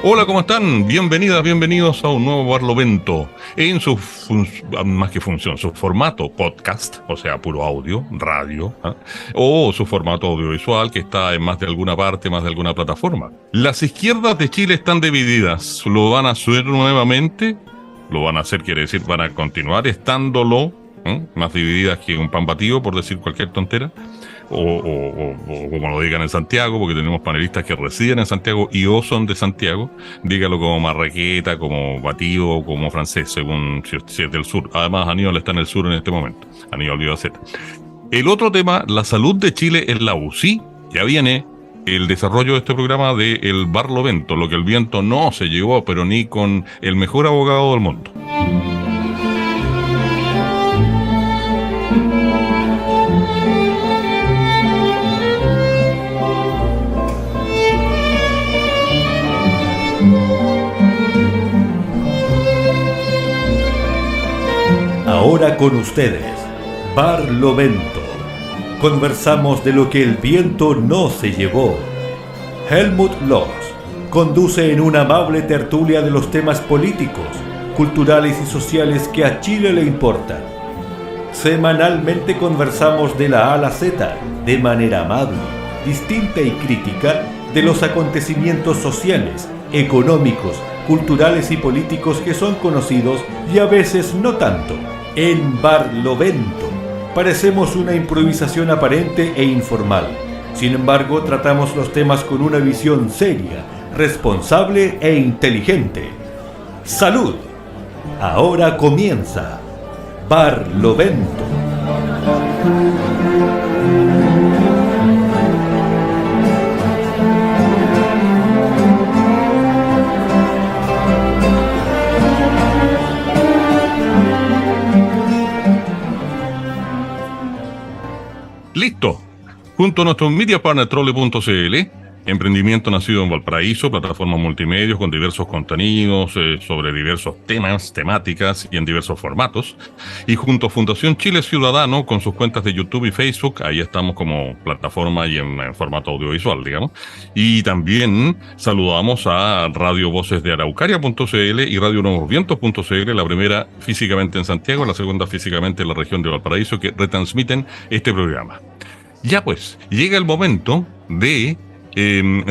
Hola, ¿cómo están? Bienvenidas, bienvenidos a un nuevo Barlovento en su, más que función, su formato podcast, o sea, puro audio, radio, ¿ah? O su formato audiovisual que está en más de alguna parte, más de alguna plataforma. Las izquierdas de Chile están divididas, ¿lo van a hacer nuevamente? Lo van a hacer, quiere decir, van a continuar estándolo, más divididas que un pan batido, por decir cualquier tontera. O como lo digan en Santiago, porque tenemos panelistas que residen en Santiago y o son de Santiago, dígalo como marraqueta, como batido o como francés, según si es del sur. Además, Aníbal está en el sur en este momento, Aníbal Vivaceta. El otro tema, la salud de Chile en la UCI, ya viene el desarrollo de este programa de El Barlovento, lo que el viento no se llevó, pero ni con el mejor abogado del mundo. Ahora con ustedes, Barlovento. Conversamos de lo que el viento no se llevó. Helmut Loos conduce en una amable tertulia de los temas políticos, culturales y sociales que a Chile le importan. Semanalmente conversamos de la A a la Z, de manera amable, distinta y crítica, de los acontecimientos sociales, económicos, culturales y políticos que son conocidos y a veces no tanto. En Barlovento parecemos una improvisación aparente e informal. Sin embargo, tratamos los temas con una visión seria, responsable e inteligente. ¡Salud! Ahora comienza Barlovento. Listo. Junto a nuestro media partner Trole.cl, emprendimiento nacido en Valparaíso, plataforma multimedios con diversos contenidos sobre diversos temas, temáticas y en diversos formatos. Y junto a Fundación Chile Ciudadano, con sus cuentas de YouTube y Facebook, ahí estamos como plataforma y en formato audiovisual, digamos. Y también saludamos a Radio Voces de Araucaria.cl y Radio Nuevos Vientos.cl, la primera físicamente en Santiago, la segunda físicamente en la región de Valparaíso, que retransmiten este programa. Ya pues, llega el momento de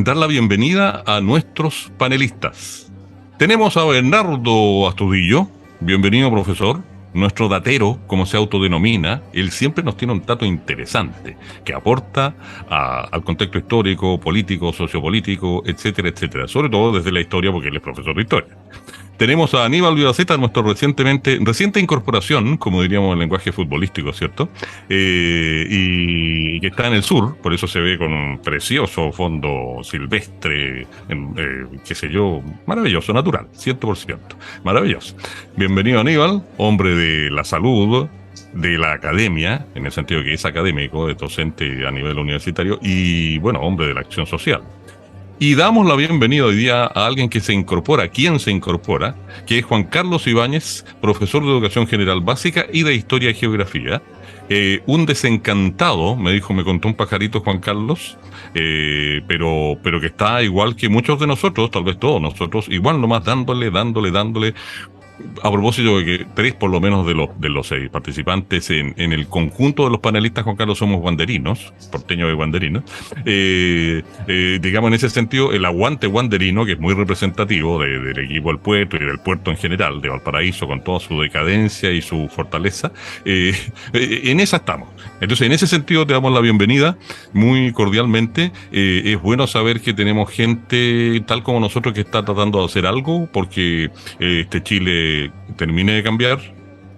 dar la bienvenida a nuestros panelistas. Tenemos a Bernardo Astudillo, bienvenido profesor, nuestro datero, como se autodenomina. Él siempre nos tiene un dato interesante que aporta al contexto histórico, político, sociopolítico, etcétera, etcétera, sobre todo desde la historia, porque él es profesor de historia. Tenemos a Aníbal Vivaceta, nuestro reciente incorporación, como diríamos en lenguaje futbolístico, ¿cierto? Y que está en el sur, por eso se ve con un precioso fondo silvestre, qué sé yo, maravilloso, natural, 100%, maravilloso. Bienvenido Aníbal, hombre de la salud, de la academia, en el sentido que es académico, es docente a nivel universitario, y bueno, hombre de la acción social. Y damos la bienvenida hoy día a alguien que se incorpora, quien se incorpora, que es Juan Carlos Ibáñez, profesor de Educación General Básica y de Historia y Geografía. Un desencantado, me contó un pajarito Juan Carlos, pero que está igual que muchos de nosotros, tal vez todos nosotros, igual nomás dándole. A propósito de que 3 por lo menos de los 6 participantes en el conjunto de los panelistas, Juan Carlos, somos guanderinos, porteños de guanderinos. Digamos en ese sentido, el aguante guanderino, que es muy representativo del equipo del puerto y del puerto en general, de Valparaíso, con toda su decadencia y su fortaleza, en esa estamos. Entonces, en ese sentido, te damos la bienvenida muy cordialmente. Es bueno saber que tenemos gente tal como nosotros que está tratando de hacer algo, porque Chile termine de cambiar,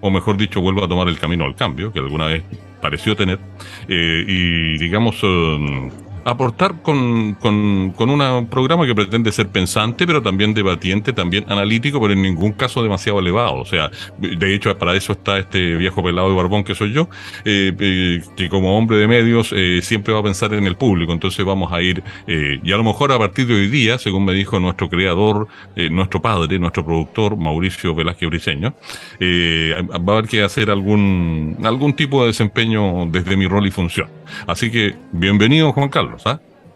o mejor dicho, vuelva a tomar el camino al cambio, que alguna vez pareció tener, y digamos, aportar con un programa que pretende ser pensante, pero también debatiente, también analítico, pero en ningún caso demasiado elevado. O sea, de hecho, para eso está este viejo pelado de barbón que soy yo, que como hombre de medios siempre va a pensar en el público. Entonces vamos a ir, y a lo mejor a partir de hoy día, según me dijo nuestro creador, nuestro padre, nuestro productor, Mauricio Velázquez Briceño, va a haber que hacer algún tipo de desempeño desde mi rol y función. Así que, bienvenido, Juan Carlos.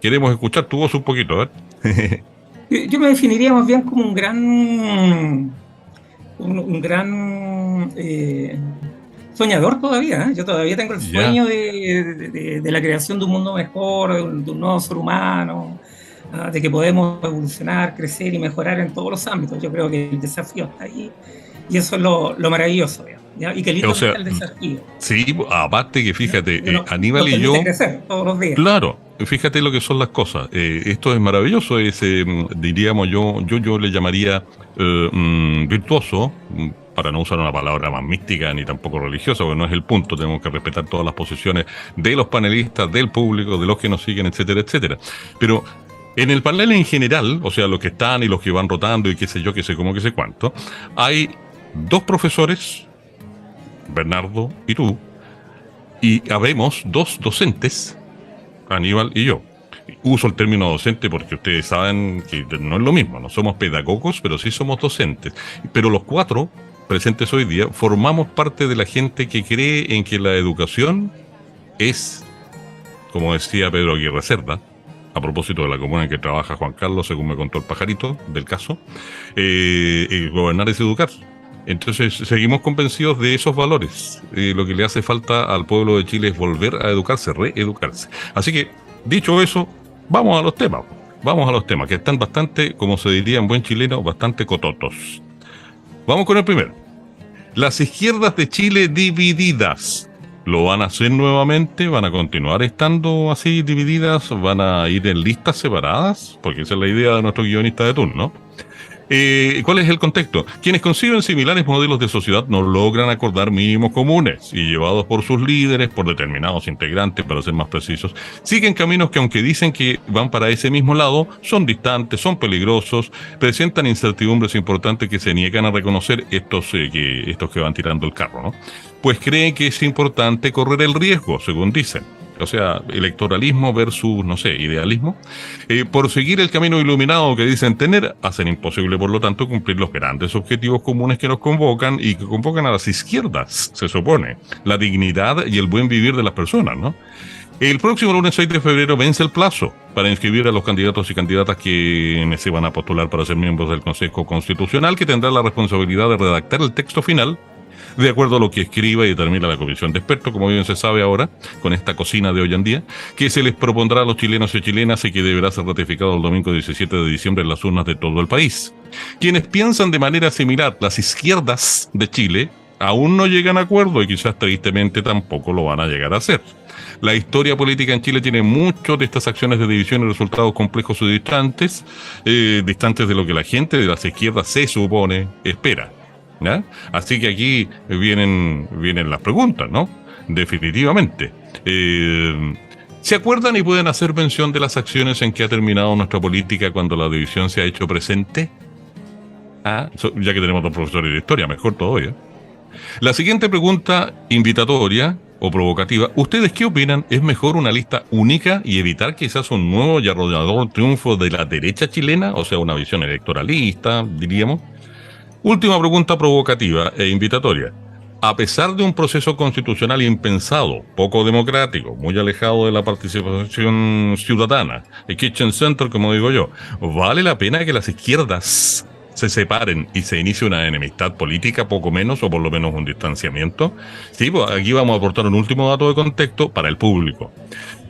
Queremos escuchar tu voz un poquito, ¿eh? Yo me definiría más bien como un gran soñador todavía, ¿eh? Yo todavía tengo el Ya. sueño de la creación de un mundo mejor, de un nuevo ser humano, de que podemos evolucionar, crecer y mejorar en todos los ámbitos. Yo creo que el desafío está ahí y eso es lo maravilloso, ¿ya? Y qué O lindo que está sea, el desafío, sí, aparte que ¿ya? fíjate, Que Aníbal nos y permite yo, crecer todos los días. claro, fíjate lo que son las cosas. Esto es maravilloso, diríamos yo le llamaría virtuoso, para no usar una palabra más mística ni tampoco religiosa, porque no es el punto. Tenemos que respetar todas las posiciones de los panelistas, del público, de los que nos siguen, etcétera, etcétera. Pero en el panel en general, o sea, los que están y los que van rotando y qué sé yo, qué sé cómo, qué sé cuánto, hay dos profesores, Bernardo y tú, y habemos dos docentes, Aníbal y yo. Uso el término docente porque ustedes saben que no es lo mismo, no somos pedagogos, pero sí somos docentes. Pero los cuatro presentes hoy día formamos parte de la gente que cree en que la educación es, como decía Pedro Aguirre Cerda, a propósito de la comuna en que trabaja Juan Carlos, según me contó el pajarito del caso, gobernar es educar. Entonces, seguimos convencidos de esos valores. Lo que le hace falta al pueblo de Chile es volver a educarse, reeducarse. Así que, dicho eso, vamos a los temas. Vamos a los temas, que están bastante, como se diría en buen chileno, bastante cototos. Vamos con el primero. Las izquierdas de Chile divididas. ¿Lo van a hacer nuevamente? ¿Van a continuar estando así divididas? ¿Van a ir en listas separadas? Porque esa es la idea de nuestro guionista de turno. ¿Cuál es el contexto? Quienes conciben similares modelos de sociedad no logran acordar mínimos comunes y, llevados por sus líderes, por determinados integrantes, para ser más precisos, siguen caminos que, aunque dicen que van para ese mismo lado, son distantes, son peligrosos, presentan incertidumbres importantes que se niegan a reconocer estos que van tirando el carro, ¿no? Pues creen que es importante correr el riesgo, según dicen. O sea, electoralismo versus, no sé, idealismo. Por seguir el camino iluminado que dicen tener, hacen imposible, por lo tanto, cumplir los grandes objetivos comunes que nos convocan y que convocan a las izquierdas, se supone. La dignidad y el buen vivir de las personas, ¿no? El próximo lunes 6 de febrero vence el plazo para inscribir a los candidatos y candidatas que se van a postular para ser miembros del Consejo Constitucional, que tendrá la responsabilidad de redactar el texto final de acuerdo a lo que escriba y determina la comisión de expertos, como bien se sabe ahora, con esta cocina de hoy en día, que se les propondrá a los chilenos y chilenas y que deberá ser ratificado el domingo 17 de diciembre en las urnas de todo el país. Quienes piensan de manera similar, las izquierdas de Chile, aún no llegan a acuerdo y quizás tristemente tampoco lo van a llegar a hacer. La historia política en Chile tiene mucho de estas acciones de división y resultados complejos y distantes de lo que la gente de las izquierdas se supone espera, ¿ya? Así que aquí vienen las preguntas, ¿no? Definitivamente. ¿Se acuerdan y pueden hacer mención de las acciones en que ha terminado nuestra política cuando la división se ha hecho presente? Ya que tenemos dos profesores de historia, mejor todavía. La siguiente pregunta, invitatoria o provocativa. ¿Ustedes qué opinan? ¿Es mejor una lista única y evitar quizás un nuevo y arrollador triunfo de la derecha chilena? O sea, una visión electoralista, diríamos. Última pregunta provocativa e invitatoria. A pesar de un proceso constitucional impensado, poco democrático, muy alejado de la participación ciudadana, el kitchen center, como digo yo, ¿vale la pena que las izquierdas se separen y se inicie una enemistad política, poco menos, o por lo menos un distanciamiento? Sí, pues aquí vamos a aportar un último dato de contexto para el público,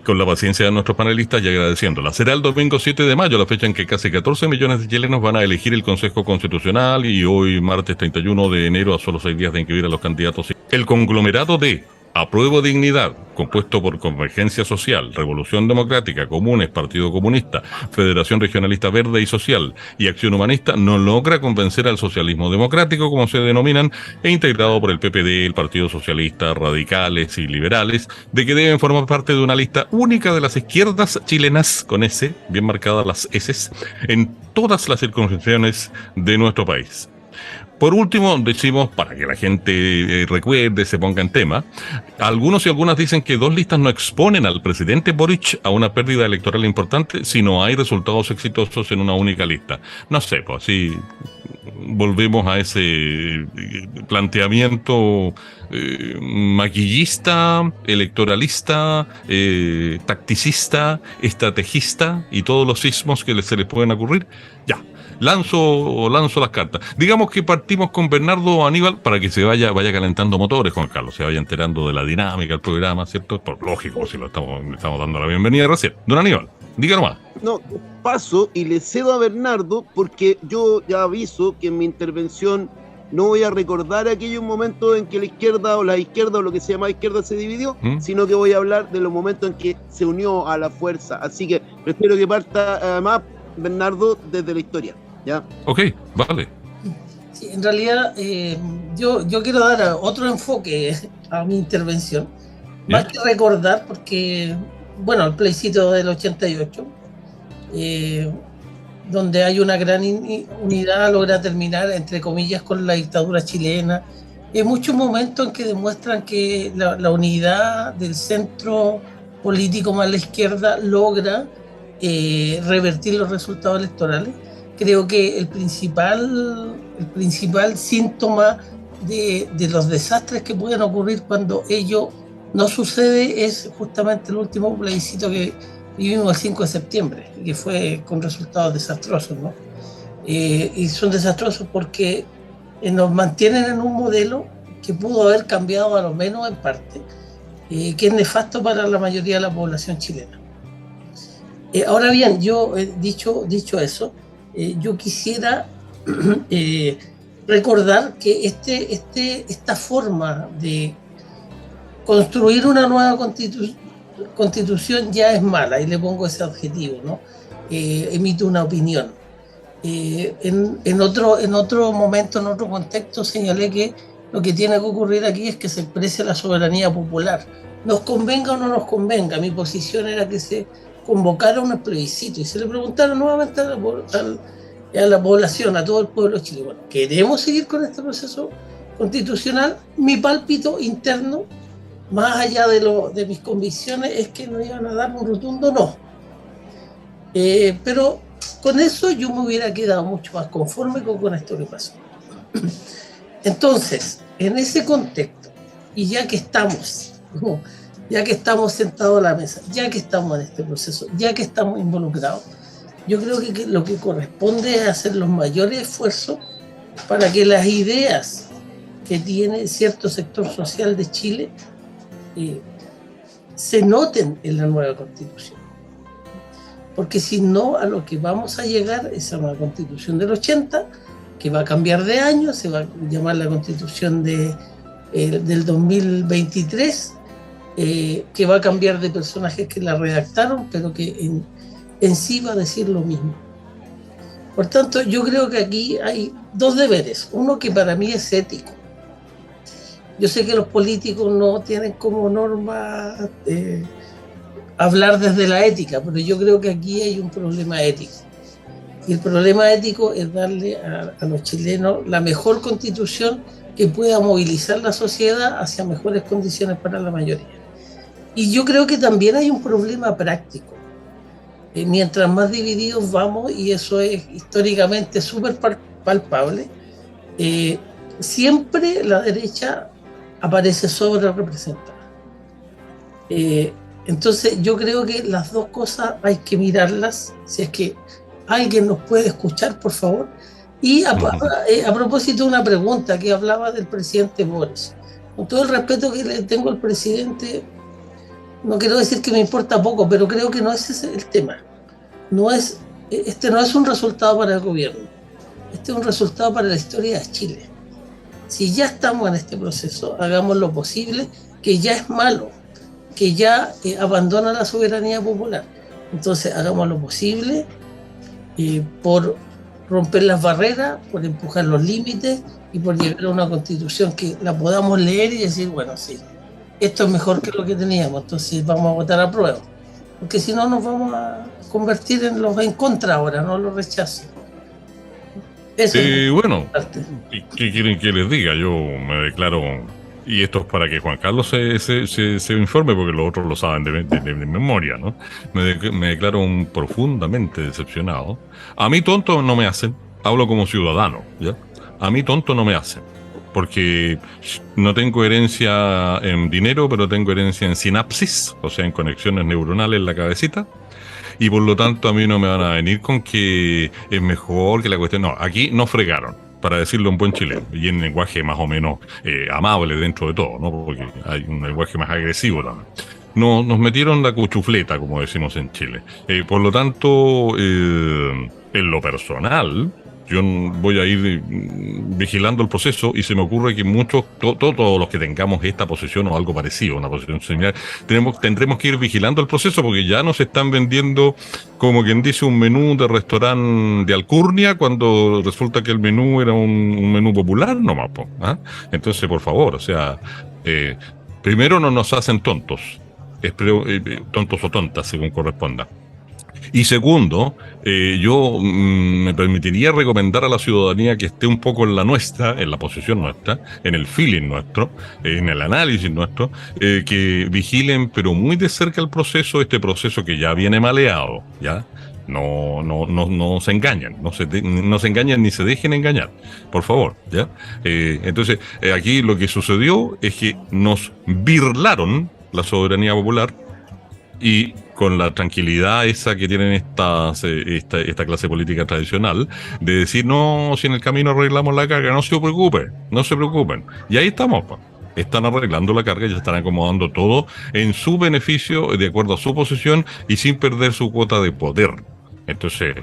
con la paciencia de nuestros panelistas y agradeciéndola. Será el domingo 7 de mayo, la fecha en que casi 14 millones de chilenos van a elegir el Consejo Constitucional, y hoy, martes 31 de enero, a solo 6 días de inscribir a los candidatos. El conglomerado de Apruebo Dignidad, compuesto por Convergencia Social, Revolución Democrática, Comunes, Partido Comunista, Federación Regionalista Verde y Social y Acción Humanista, no logra convencer al socialismo democrático, como se denominan, e integrado por el PPD, el Partido Socialista, radicales y liberales, de que deben formar parte de una lista única de las izquierdas chilenas, con S, bien marcadas las S, en todas las circunscripciones de nuestro país. Por último, decimos, para que la gente recuerde, se ponga en tema, algunos y algunas dicen que dos listas no exponen al presidente Boric a una pérdida electoral importante si no hay resultados exitosos en una única lista. No sé, pues así, volvemos a ese planteamiento maquillista, electoralista, tacticista, estrategista y todos los sismos que se les pueden ocurrir. Ya, lanzo las cartas. Digamos que partimos con Bernardo Aníbal para que se vaya calentando motores, Juan Carlos, se vaya enterando de la dinámica del programa, ¿cierto? Por lógico, si le estamos dando la bienvenida recién. Don Aníbal, diga nomás. No, paso y le cedo a Bernardo porque yo ya aviso que en mi intervención no voy a recordar aquellos momentos en que la izquierda o lo que se llama izquierda se dividió, sino que voy a hablar de los momentos en que se unió a la fuerza. Así que prefiero que parta además Bernardo desde la historia. ¿Ya? Ok, vale. Sí, en realidad yo quiero dar otro enfoque a mi intervención, más que recordar, porque bueno, el plebiscito del 88, donde hay una gran unidad, logra terminar, entre comillas, con la dictadura chilena. Hay muchos momentos en que demuestran que la unidad del centro político más la izquierda logra revertir los resultados electorales. Creo que el principal síntoma de los desastres que pueden ocurrir cuando ello no sucede es justamente el último plebiscito que vivimos el 5 de septiembre, que fue con resultados desastrosos, ¿no? Y son desastrosos porque nos mantienen en un modelo que pudo haber cambiado a lo menos en parte, que es nefasto para la mayoría de la población chilena. Ahora bien, yo dicho eso, yo quisiera recordar que esta forma de construir una nueva constitución ya es mala, y le pongo ese adjetivo, ¿no? Emito una opinión. En otro momento, en otro contexto, señalé que lo que tiene que ocurrir aquí es que se exprese la soberanía popular. Nos convenga o no nos convenga, mi posición era que se convocara un plebiscito y se le preguntara nuevamente a la población, a todo el pueblo chileno, ¿queremos seguir con este proceso constitucional? Mi pálpito interno, más allá de mis convicciones, es que no iban a dar un rotundo no. Pero con eso yo me hubiera quedado mucho más conforme con esto que pasó. Entonces, en ese contexto, y ya que estamos sentados a la mesa, ya que estamos en este proceso, ya que estamos involucrados, yo creo que lo que corresponde es hacer los mayores esfuerzos para que las ideas que tiene cierto sector social de Chile se noten en la nueva constitución. Porque si no, a lo que vamos a llegar es a una constitución del 80, que va a cambiar de año, se va a llamar la constitución del 2023, que va a cambiar de personajes que la redactaron, pero que en sí va a decir lo mismo. Por tanto, yo creo que aquí hay dos deberes. Uno que para mí es ético. Yo sé que los políticos no tienen como norma hablar desde la ética, pero yo creo que aquí hay un problema ético. Y el problema ético es darle a los chilenos la mejor constitución que pueda movilizar la sociedad hacia mejores condiciones para la mayoría. Y yo creo que también hay un problema práctico. Mientras más divididos vamos, y eso es históricamente súper palpable, siempre la derecha aparece sobre representada. Entonces yo creo que las dos cosas hay que mirarlas, si es que alguien nos puede escuchar, por favor. Y a propósito de una pregunta que hablaba del presidente Boris, con todo el respeto que le tengo al presidente, no quiero decir que me importa poco, pero creo que no es ese el tema. Este no es un resultado para el gobierno, este es un resultado para la historia de Chile. Si ya estamos en este proceso, hagamos lo posible, que ya es malo, que ya abandona la soberanía popular. Entonces hagamos lo posible por romper las barreras, por empujar los límites y por llegar a una constitución que la podamos leer y decir, bueno, sí, esto es mejor que lo que teníamos, entonces vamos a votar a prueba. Porque si no nos vamos a convertir en los en contra ahora, no los rechazos. Bueno, ¿qué quieren que les diga? Yo me declaro, y esto es para que Juan Carlos se informe, porque los otros lo saben de memoria, ¿no? Me declaro profundamente decepcionado. A mí tonto no me hacen, hablo como ciudadano, ¿ya? a mí tonto no me hacen, porque no tengo herencia en dinero, pero tengo herencia en sinapsis, o sea, en conexiones neuronales en la cabecita, y por lo tanto a mí no me van a venir con que es mejor que la cuestión. No, aquí no fregaron, para decirlo en buen chileno, y en lenguaje más o menos amable dentro de todo, ¿no? Porque hay un lenguaje más agresivo también. No, nos metieron la cuchufleta, como decimos en Chile. Por lo tanto, en lo personal, yo voy a ir vigilando el proceso, y se me ocurre que muchos, todos los que tengamos esta posición o algo parecido, una posición similar, tendremos que ir vigilando el proceso, porque ya nos están vendiendo, como quien dice, un menú de restaurante de alcurnia, cuando resulta que el menú era un menú popular nomás, ¿ah? Entonces, por favor, o sea, primero no nos hacen tontos, tontos o tontas, según corresponda. Y segundo, yo me permitiría recomendar a la ciudadanía que esté un poco en la nuestra, en la posición nuestra, en el feeling nuestro, en el análisis nuestro, que vigilen pero muy de cerca el proceso, este proceso que ya viene maleado, ¿ya? No se engañan, no se engañan ni se dejen engañar, por favor, ¿ya? Entonces, aquí lo que sucedió es que nos birlaron la soberanía popular, y con la tranquilidad esa que tienen esta clase política tradicional, de decir, no, si en el camino arreglamos la carga, no se preocupen. Y ahí estamos, pa. Están arreglando la carga, ya están acomodando todo en su beneficio, de acuerdo a su posición, y sin perder su cuota de poder. Entonces,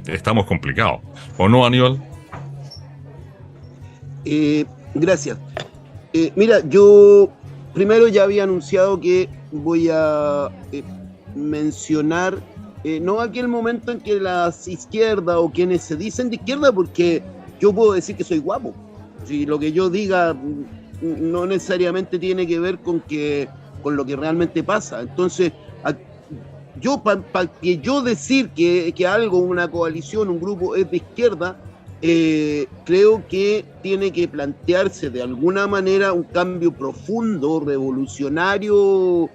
estamos complicados. ¿O no, Aníbal? Gracias. Mira, yo primero ya había anunciado que voy a mencionar no aquel momento en que las izquierdas o quienes se dicen de izquierda, porque yo puedo decir que soy guapo. Si lo que yo diga no necesariamente tiene que ver con lo que realmente pasa. Entonces, para que yo decir que algo, una coalición, un grupo es de izquierda, creo que tiene que plantearse de alguna manera un cambio profundo, revolucionario,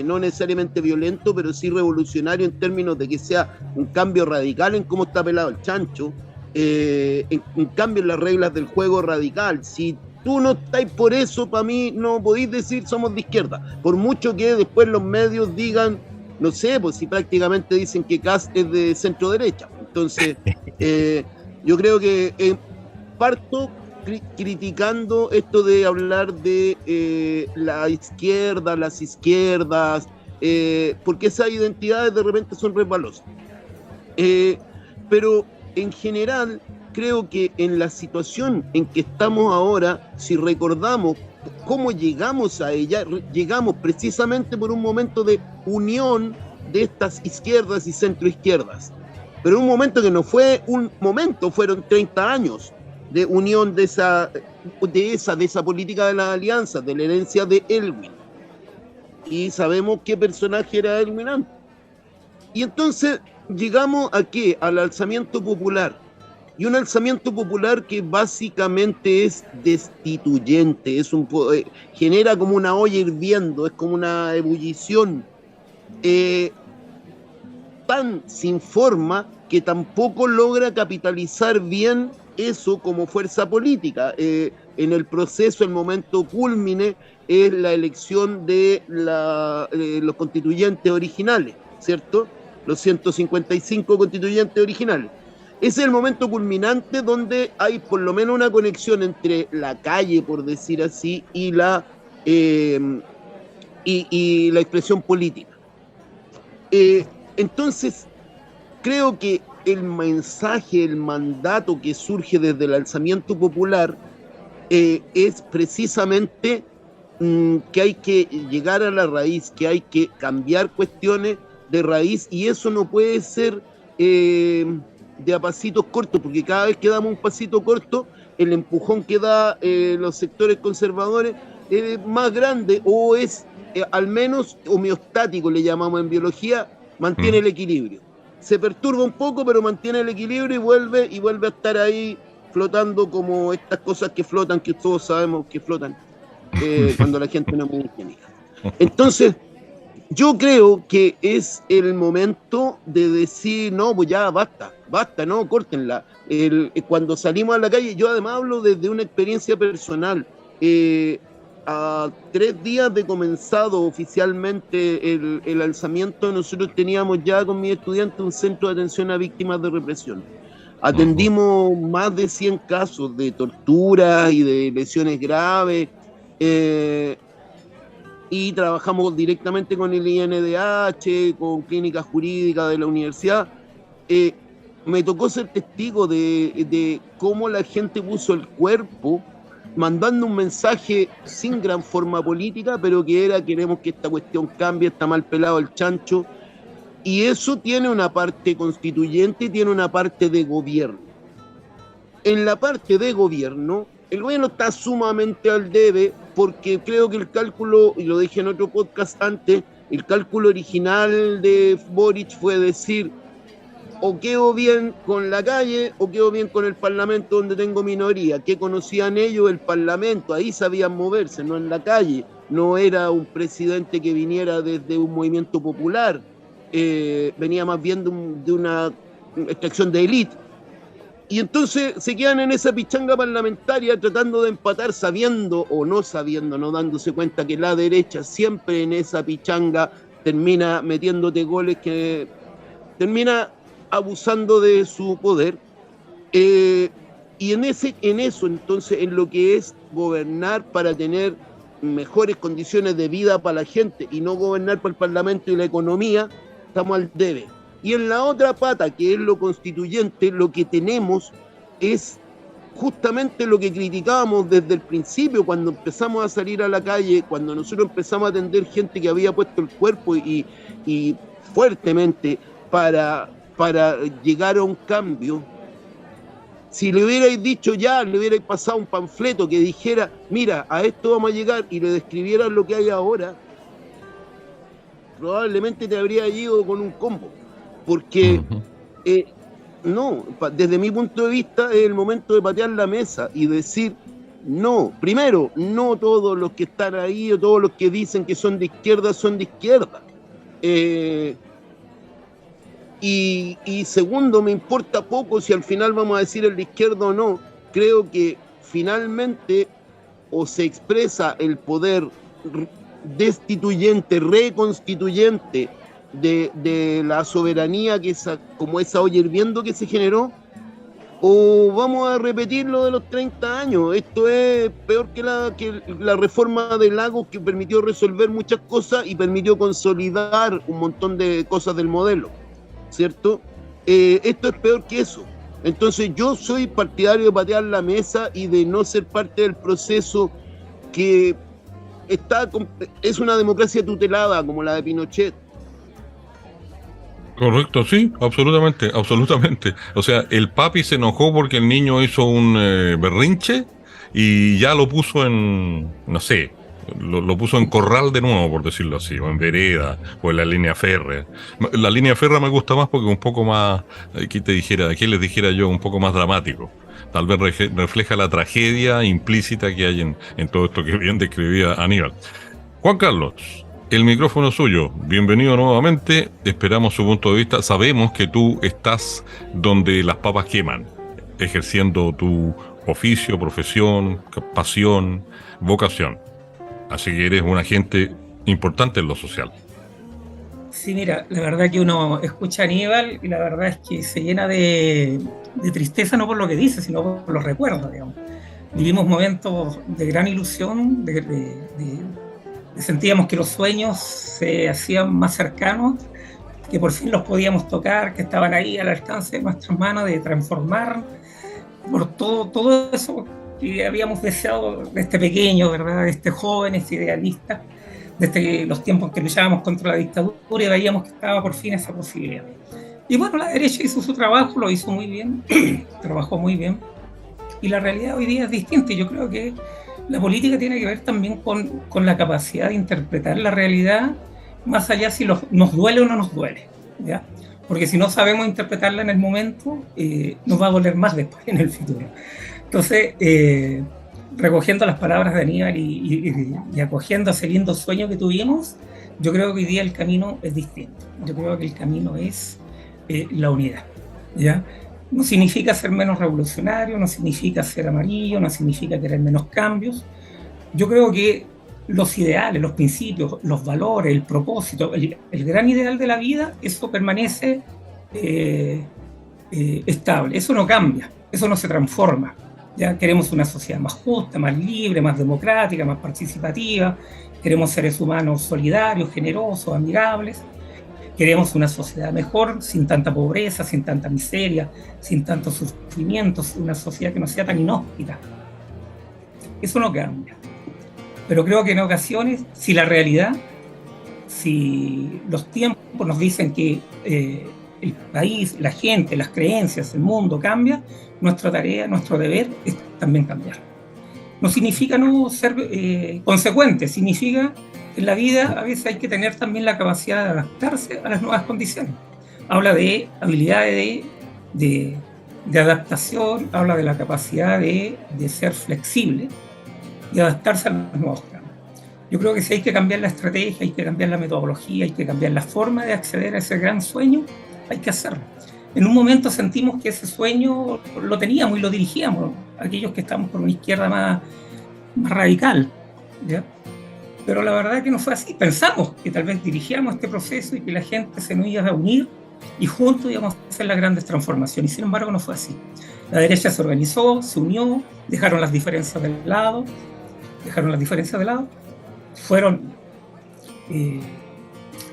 no necesariamente violento, pero sí revolucionario en términos de que sea un cambio radical en cómo está pelado el chancho, un cambio en las reglas del juego radical. Si tú no estáis por eso, para mí no podéis decir somos de izquierda, por mucho que después los medios digan, no sé, pues si prácticamente dicen que Kast es de centro derecha. Entonces, yo creo que parto criticando esto de hablar de la izquierda, las izquierdas, porque esas identidades de repente son resbalosas. Pero en general creo que en la situación en que estamos ahora, si recordamos cómo llegamos a ella, llegamos precisamente por un momento de unión de estas izquierdas y centroizquierdas. Pero un momento que no fue un momento, fueron 30 años de unión de esa política de las alianzas, de la herencia de Elwin. Y sabemos qué personaje era Elwin antes. Y entonces llegamos ¿a qué? Al alzamiento popular. Y un alzamiento popular que básicamente es destituyente, genera como una olla hirviendo, es como una ebullición tan sin forma que tampoco logra capitalizar bien eso como fuerza política. En el proceso, el momento cúlmine es la elección de los constituyentes originales, ¿cierto? Los 155 constituyentes originales. Ese es el momento culminante donde hay por lo menos una conexión entre la calle, por decir así, y la expresión política. Entonces, creo que el mensaje, el mandato que surge desde el alzamiento popular es precisamente que hay que llegar a la raíz, que hay que cambiar cuestiones de raíz, y eso no puede ser de a pasitos cortos, porque cada vez que damos un pasito corto, el empujón que da los sectores conservadores es más grande, o es al menos homeostático, le llamamos en biología, mantiene el equilibrio. Se perturba un poco, pero mantiene el equilibrio y vuelve a estar ahí flotando, como estas cosas que flotan, que todos sabemos que flotan cuando la gente no es muy higiénica. Entonces, yo creo que es el momento de decir, no, pues ya basta. basta, no, córtenla. Cuando salimos a la calle, yo además hablo desde una experiencia personal. A 3 días de comenzado oficialmente el alzamiento, nosotros teníamos ya con mis estudiantes un centro de atención a víctimas de represión. Atendimos más de 100 casos de tortura y de lesiones graves, y trabajamos directamente con el INDH, con clínicas jurídicas de la universidad. Me tocó ser testigo de cómo la gente puso el cuerpo, mandando un mensaje sin gran forma política, pero que era: queremos que esta cuestión cambie, está mal pelado el chancho. Y eso tiene una parte constituyente y tiene una parte de gobierno. En la parte de gobierno, el gobierno está sumamente al debe, porque creo que el cálculo, y lo dije en otro podcast antes, el cálculo original de Boric fue decir: o quedo bien con la calle o quedo bien con el Parlamento donde tengo minoría. ¿Qué conocían ellos? El Parlamento, ahí sabían moverse, no en la calle. No era un presidente que viniera desde un movimiento popular, venía más bien de una extracción de élite. Y entonces se quedan en esa pichanga parlamentaria tratando de empatar, sabiendo o no sabiendo, no dándose cuenta que la derecha siempre en esa pichanga termina metiéndote goles, que termina abusando de su poder, y en eso entonces, en lo que es gobernar para tener mejores condiciones de vida para la gente y no gobernar para el Parlamento y la economía, estamos al debe. Y en la otra pata, que es lo constituyente, lo que tenemos es justamente lo que criticábamos desde el principio, cuando empezamos a salir a la calle, cuando nosotros empezamos a atender gente que había puesto el cuerpo y fuertemente para llegar a un cambio. Si le hubierais dicho ya, le hubierais pasado un panfleto que dijera: mira, a esto vamos a llegar, y le describieran lo que hay ahora, probablemente te habría ido con un combo. Porque no, desde mi punto de vista es el momento de patear la mesa y decir: no, primero, no todos los que están ahí o todos los que dicen que son de izquierda son de izquierda. Y segundo, me importa poco si al final vamos a decir el de izquierda o no. Creo que finalmente o se expresa el poder destituyente, reconstituyente de la soberanía, como esa olla hirviendo que se generó, o vamos a repetir lo de los 30 años. Esto es peor que la reforma de Lagos, que permitió resolver muchas cosas y permitió consolidar un montón de cosas del modelo, ¿cierto? Esto es peor que eso. Entonces yo soy partidario de patear la mesa y de no ser parte del proceso que es una democracia tutelada como la de Pinochet. Correcto, sí, absolutamente. O sea, el papi se enojó porque el niño hizo un berrinche y ya lo puso en, no sé, lo puso en corral de nuevo, por decirlo así, o en vereda, o en la línea férrea. La línea férrea me gusta más porque es un poco más, ¿qué les dijera yo? Un poco más dramático. Tal vez refleja la tragedia implícita que hay en todo esto que bien describía Aníbal. Juan Carlos, el micrófono es suyo. Bienvenido nuevamente. Esperamos su punto de vista. Sabemos que tú estás donde las papas queman, ejerciendo tu oficio, profesión, pasión, vocación. Así que eres un agente importante en lo social. Sí, mira, la verdad que uno escucha a Aníbal y la verdad es que se llena de tristeza, no por lo que dice, sino por los recuerdos, digamos. Vivimos momentos de gran ilusión, sentíamos que los sueños se hacían más cercanos, que por fin los podíamos tocar, que estaban ahí al alcance de nuestras manos, de transformar por todo eso que habíamos deseado desde pequeño, ¿verdad? Desde jóvenes, idealistas, desde los tiempos en que luchábamos contra la dictadura y veíamos que estaba por fin esa posibilidad. Y bueno, la derecha hizo su trabajo, lo hizo muy bien, trabajó muy bien, y la realidad hoy día es distinta. Yo creo que la política tiene que ver también con la capacidad de interpretar la realidad, más allá si nos duele o no nos duele, ¿ya? Porque si no sabemos interpretarla en el momento, nos va a doler más después en el futuro. Entonces, recogiendo las palabras de Aníbal y acogiendo ese lindo sueño que tuvimos, yo creo que hoy día el camino es distinto. Yo creo que el camino es la unidad. ¿ya? No significa ser menos revolucionario, no significa ser amarillo, no significa querer menos cambios. Yo creo que los ideales, los principios, los valores, el propósito, el gran ideal de la vida, eso permanece estable, eso no cambia, eso no se transforma. Ya queremos una sociedad más justa, más libre, más democrática, más participativa, queremos seres humanos solidarios, generosos, amigables, queremos una sociedad mejor, sin tanta pobreza, sin tanta miseria, sin tantos sufrimientos, una sociedad que no sea tan inhóspita. Eso no cambia. Pero creo que en ocasiones, si la realidad, si los tiempos nos dicen que el país, la gente, las creencias, el mundo cambia, nuestra tarea, nuestro deber es también cambiar. No significa no ser consecuente, significa que en la vida a veces hay que tener también la capacidad de adaptarse a las nuevas condiciones. Habla de habilidades de adaptación, habla de la capacidad de ser flexible y adaptarse a los nuevos cambios. Yo creo que si hay que cambiar la estrategia, hay que cambiar la metodología, hay que cambiar la forma de acceder a ese gran sueño, hay que hacerlo. En un momento sentimos que ese sueño lo teníamos y lo dirigíamos, aquellos que estamos por una izquierda más radical, ¿ya? Pero la verdad es que no fue así. Pensamos que tal vez dirigíamos este proceso y que la gente se nos iba a unir y juntos íbamos a hacer las grandes transformaciones. Y sin embargo no fue así. La derecha se organizó, se unió, dejaron las diferencias de lado, fueron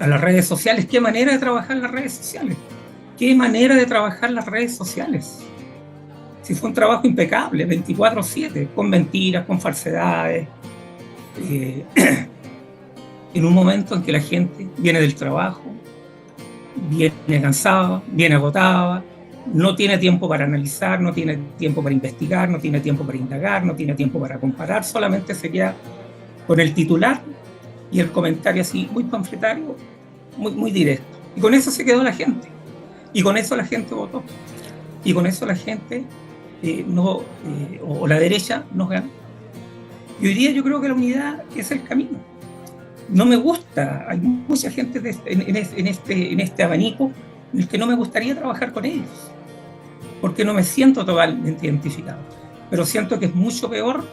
a las redes sociales. ¿Qué manera de trabajar las redes sociales? ¿Qué manera de trabajar las redes sociales? Si fue un trabajo impecable, 24/7, con mentiras, con falsedades, en un momento en que la gente viene del trabajo, viene cansada, viene agotada, no tiene tiempo para analizar, no tiene tiempo para investigar, no tiene tiempo para indagar, no tiene tiempo para comparar, solamente se queda con el titular y el comentario así muy panfletario, muy directo. Y con eso se quedó la gente. Y con eso la gente votó. Y con eso la gente o la derecha nos ganó. Y hoy día yo creo que la unidad es el camino. No me gusta, hay mucha gente en este abanico en el que no me gustaría trabajar con ellos, porque no me siento totalmente identificado. Pero siento que es mucho peor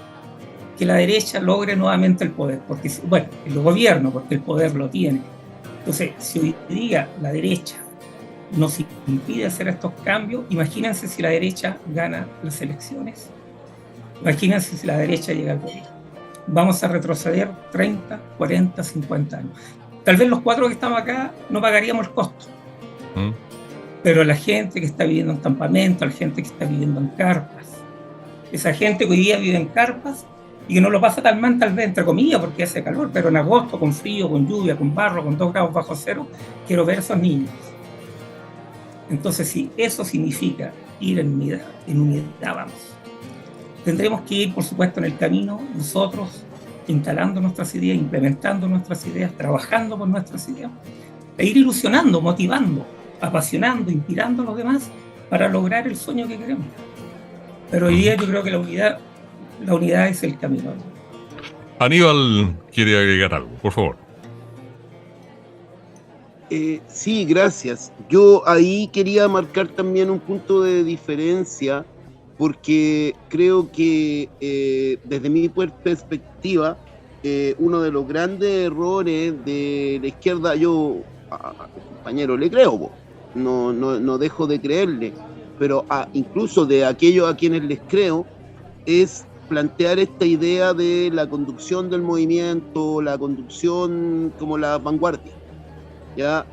que la derecha logre nuevamente el poder, porque, bueno, el gobierno, porque el poder lo tiene. Entonces, si hoy día la derecha nos impide hacer estos cambios, imagínense si la derecha gana las elecciones, imagínense si la derecha llega al poder. Vamos a retroceder 30, 40, 50 años. Tal vez los 4 que estamos acá no pagaríamos el costo. Pero la gente que está viviendo en campamentos, la gente que está viviendo en carpas, esa gente que hoy día vive en carpas y que no lo pasa tan mal, tal vez, entre comillas, porque hace calor, pero en agosto, con frío, con lluvia, con barro, con 2 grados bajo cero, quiero ver a esos niños. Entonces, si eso significa ir en unidad vamos. Tendremos que ir, por supuesto, en el camino, nosotros, instalando nuestras ideas, implementando nuestras ideas, trabajando por nuestras ideas, e ir ilusionando, motivando, apasionando, inspirando a los demás para lograr el sueño que queremos. Pero hoy día yo creo que la unidad es el camino. Aníbal quiere agregar algo, por favor. Sí, gracias. Yo ahí quería marcar también un punto de diferencia, porque creo que desde mi perspectiva, uno de los grandes errores de la izquierda, yo al compañero le creo, no dejo de creerle, pero incluso de aquellos a quienes les creo, es plantear esta idea de la conducción del movimiento, la conducción como la vanguardia. ¿Ya?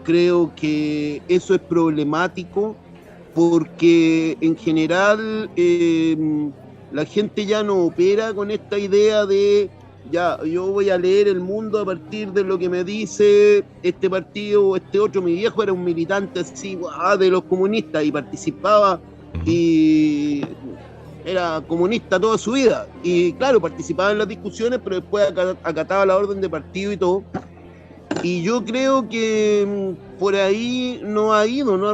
Creo que eso es problemático porque en general la gente ya no opera con esta idea de ya, yo voy a leer el mundo a partir de lo que me dice este partido o este otro. Mi viejo era un militante así de los comunistas y participaba y era comunista toda su vida y claro, participaba en las discusiones, pero después acataba la orden de partido y todo. Y yo creo que por ahí no ha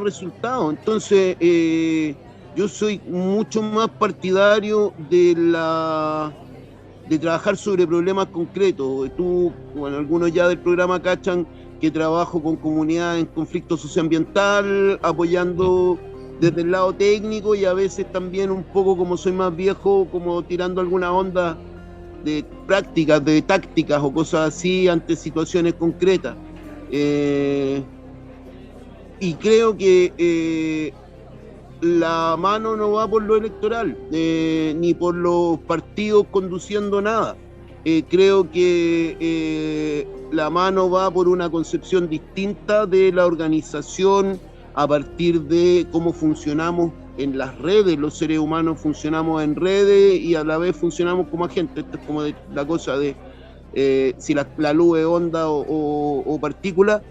resultado. Entonces, yo soy mucho más partidario de trabajar sobre problemas concretos. Tú, bueno, algunos ya del programa cachan que trabajo con comunidades en conflicto socioambiental, apoyando desde el lado técnico y a veces también un poco, como soy más viejo, como tirando alguna onda de prácticas, de tácticas o cosas así ante situaciones concretas. Y creo que la mano no va por lo electoral, ni por los partidos conduciendo nada. Creo que la mano va por una concepción distinta de la organización a partir de cómo funcionamos en las redes. Los seres humanos funcionamos en redes y a la vez funcionamos como agentes. Esto es como la cosa de si la luz es onda o partícula.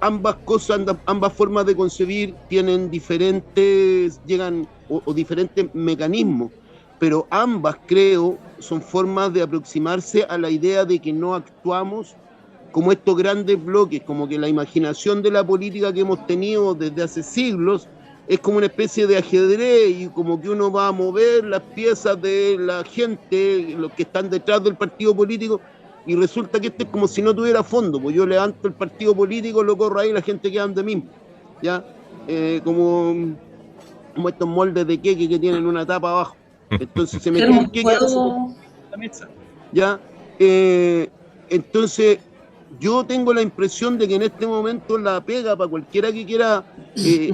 Ambas cosas, ambas formas de concebir tienen diferentes, o diferentes mecanismos, pero ambas, creo, son formas de aproximarse a la idea de que no actuamos como estos grandes bloques, como que la imaginación de la política que hemos tenido desde hace siglos es como una especie de ajedrez y como que uno va a mover las piezas de la gente, los que están detrás del partido político, y resulta que este es como si no tuviera fondo, pues yo levanto el partido político, lo corro ahí, la gente queda de mí, ¿ya? Como estos moldes de queque que tienen una tapa abajo. Entonces se metió el queque a la mesa, ¿ya? Entonces yo tengo la impresión de que en este momento la pega para cualquiera que quiera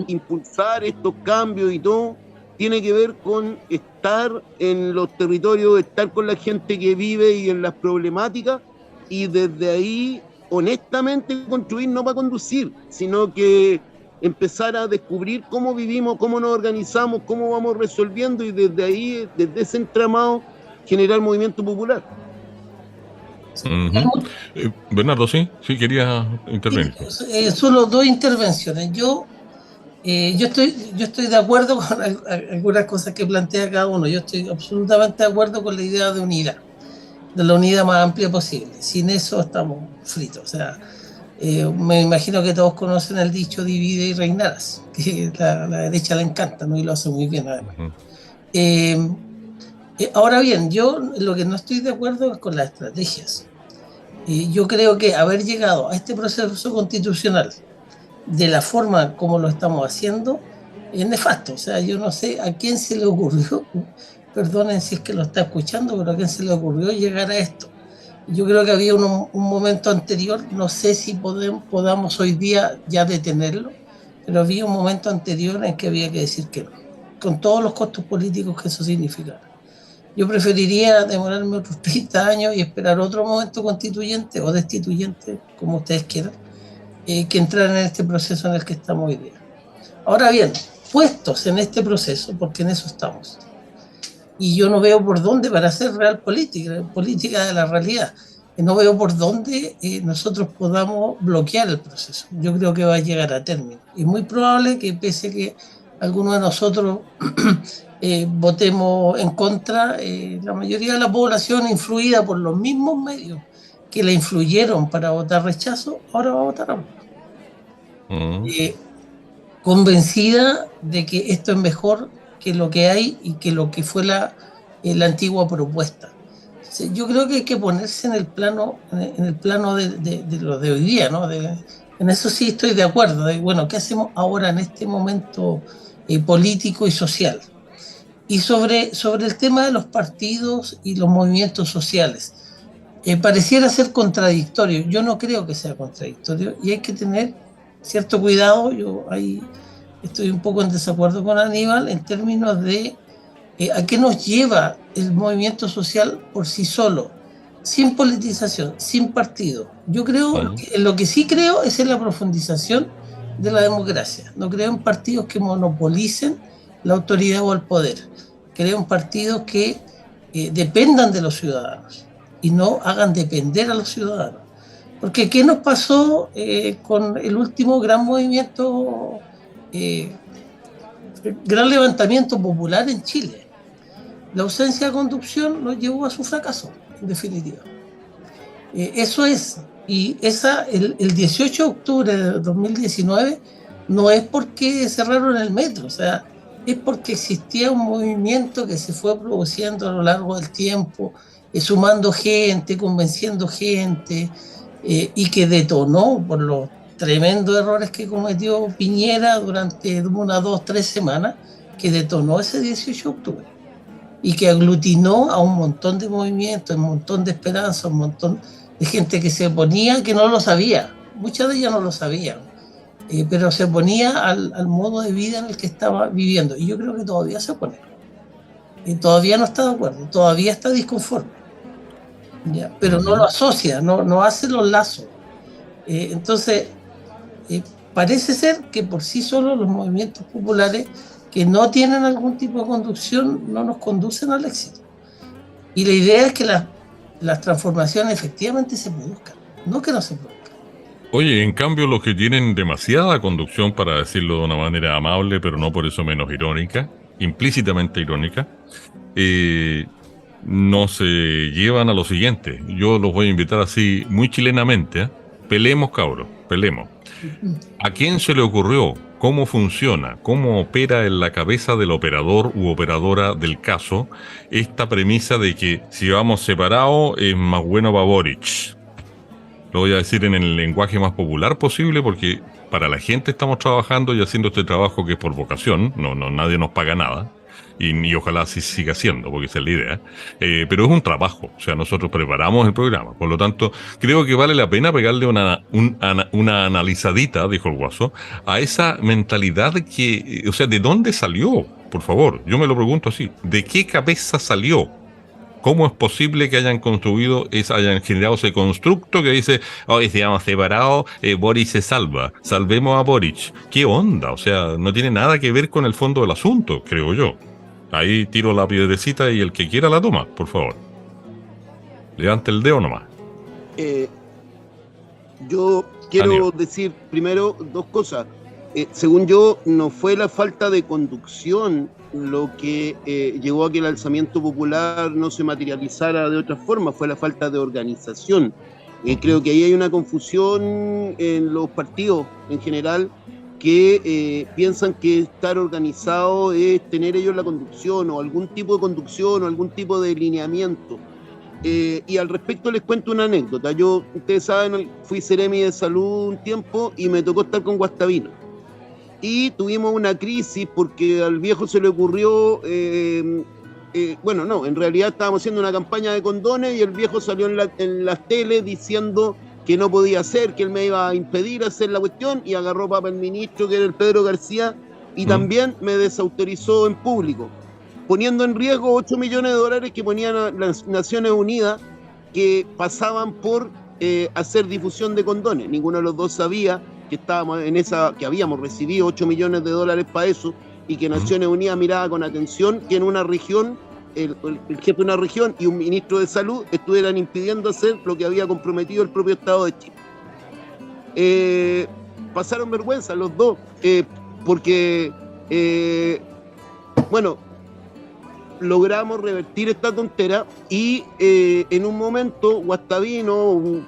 impulsar estos cambios y todo, tiene que ver con estar en los territorios, estar con la gente que vive y en las problemáticas, y desde ahí, honestamente, construir no para conducir, sino que empezar a descubrir cómo vivimos, cómo nos organizamos, cómo vamos resolviendo, y desde ahí, desde ese entramado, generar movimiento popular. Bernardo, sí quería intervenir. Solo dos intervenciones. Yo estoy de acuerdo con algunas cosas que plantea cada uno. Yo estoy absolutamente de acuerdo con la idea de unidad, de la unidad más amplia posible. Sin eso estamos fritos. O sea, me imagino que todos conocen el dicho divide y reinarás, que la derecha le encanta, ¿no? Y lo hace muy bien además. Ahora bien, yo lo que no estoy de acuerdo es con las estrategias. Yo creo que haber llegado a este proceso constitucional de la forma como lo estamos haciendo es nefasto. O sea, yo no sé a quién se le ocurrió, perdonen si es que lo está escuchando, pero a quién se le ocurrió llegar a esto. Yo creo que había un momento anterior, no sé si podamos hoy día ya detenerlo, pero había un momento anterior en que había que decir que no, con todos los costos políticos que eso significaba. Yo preferiría demorarme otros 30 años y esperar otro momento constituyente o destituyente, como ustedes quieran, que entrar en este proceso en el que estamos hoy día. Ahora bien, puestos en este proceso, porque en eso estamos, y yo no veo por dónde, para hacer real política de la realidad, no veo por dónde nosotros podamos bloquear el proceso. Yo creo que va a llegar a término. Es muy probable que, pese a que algunos de nosotros votemos en contra, la mayoría de la población, influida por los mismos medios que la influyeron para votar rechazo, ahora va a votar a favor. Convencida de que esto es mejor que lo que hay y que lo que fue la antigua propuesta. Yo creo que hay que ponerse en el plano de lo de hoy día, ¿no? En eso sí estoy de acuerdo. Bueno, ¿qué hacemos ahora en este momento político y social? Y sobre el tema de los partidos y los movimientos sociales, pareciera ser contradictorio. Yo no creo que sea contradictorio y hay que tener cierto cuidado. Yo ahí estoy un poco en desacuerdo con Aníbal en términos de a qué nos lleva el movimiento social por sí solo, sin politización, sin partido. Yo creo, en lo que sí creo es en la profundización de la democracia. No creo en partidos que monopolicen la autoridad o el poder. Creo en partidos que dependan de los ciudadanos y no hagan depender a los ciudadanos. Porque ¿qué nos pasó con el último gran movimiento, gran levantamiento popular en Chile? La ausencia de conducción nos llevó a su fracaso, en definitiva. Eso es. Y el 18 de octubre de 2019 no es porque cerraron el metro, o sea, es porque existía un movimiento que se fue produciendo a lo largo del tiempo, sumando gente, convenciendo gente, y que detonó por los tremendos errores que cometió Piñera durante 1, 2, 3 semanas, que detonó ese 18 de octubre y que aglutinó a un montón de movimientos, un montón de esperanzas, un montón de gente que se oponía, que no lo sabía, muchas de ellas no lo sabían, pero se oponía al modo de vida en el que estaba viviendo, y yo creo que todavía se opone, y todavía no está de acuerdo, todavía está disconforme, ¿ya? Pero no lo asocia, no hace los lazos. Entonces, parece ser que por sí solos los movimientos populares que no tienen algún tipo de conducción no nos conducen al éxito. Y la idea es que las transformaciones efectivamente se produzcan, no que no se produzcan. Oye, en cambio los que tienen demasiada conducción, para decirlo de una manera amable, pero no por eso menos irónica, implícitamente irónica, no se llevan a lo siguiente. Yo los voy a invitar así muy chilenamente, ¿eh? Pelemos, cabros, pelemos. ¿A quién se le ocurrió? ¿Cómo funciona? ¿Cómo opera en la cabeza del operador u operadora del caso esta premisa de que si vamos separados es más bueno para Boric? Lo voy a decir en el lenguaje más popular posible porque para la gente estamos trabajando y haciendo este trabajo que es por vocación, nadie nos paga nada. Y ojalá así siga siendo, porque esa es la idea. Pero es un trabajo, o sea, nosotros preparamos el programa. Por lo tanto, creo que vale la pena pegarle una analizadita, dijo el Guaso, a esa mentalidad que, o sea, ¿de dónde salió? Por favor, yo me lo pregunto así. ¿De qué cabeza salió? ¿Cómo es posible que hayan hayan generado ese constructo que dice, hoy si vamos separados, Boric se salva, salvemos a Boric? ¿Qué onda? O sea, no tiene nada que ver con el fondo del asunto, creo yo. Ahí tiro la piedrecita y el que quiera la toma, por favor. Levante el dedo nomás. Yo quiero decir primero dos cosas. Según yo, no fue la falta de conducción lo que llevó a que el alzamiento popular no se materializara de otra forma, fue la falta de organización. Creo que ahí hay una confusión en los partidos en general, que piensan que estar organizado es tener ellos la conducción o algún tipo de conducción o algún tipo de lineamiento. Y al respecto les cuento una anécdota. Ustedes saben, fui seremi de salud un tiempo y me tocó estar con Guastavino. Y tuvimos una crisis porque al viejo se le ocurrió, en realidad estábamos haciendo una campaña de condones y el viejo salió en las teles diciendo que no podía hacer, que él me iba a impedir hacer la cuestión, y agarró para el ministro, que era el Pedro García, y también me desautorizó en público, poniendo en riesgo $8 millones que ponían las Naciones Unidas, que pasaban por hacer difusión de condones. Ninguno de los dos sabía que estábamos que habíamos recibido $8 millones para eso, y que Naciones Unidas miraba con atención que en una región el jefe de una región y un ministro de salud estuvieran impidiendo hacer lo que había comprometido el propio Estado de Chile. Pasaron vergüenza los dos, porque logramos revertir esta tontera y en un momento Guastavino,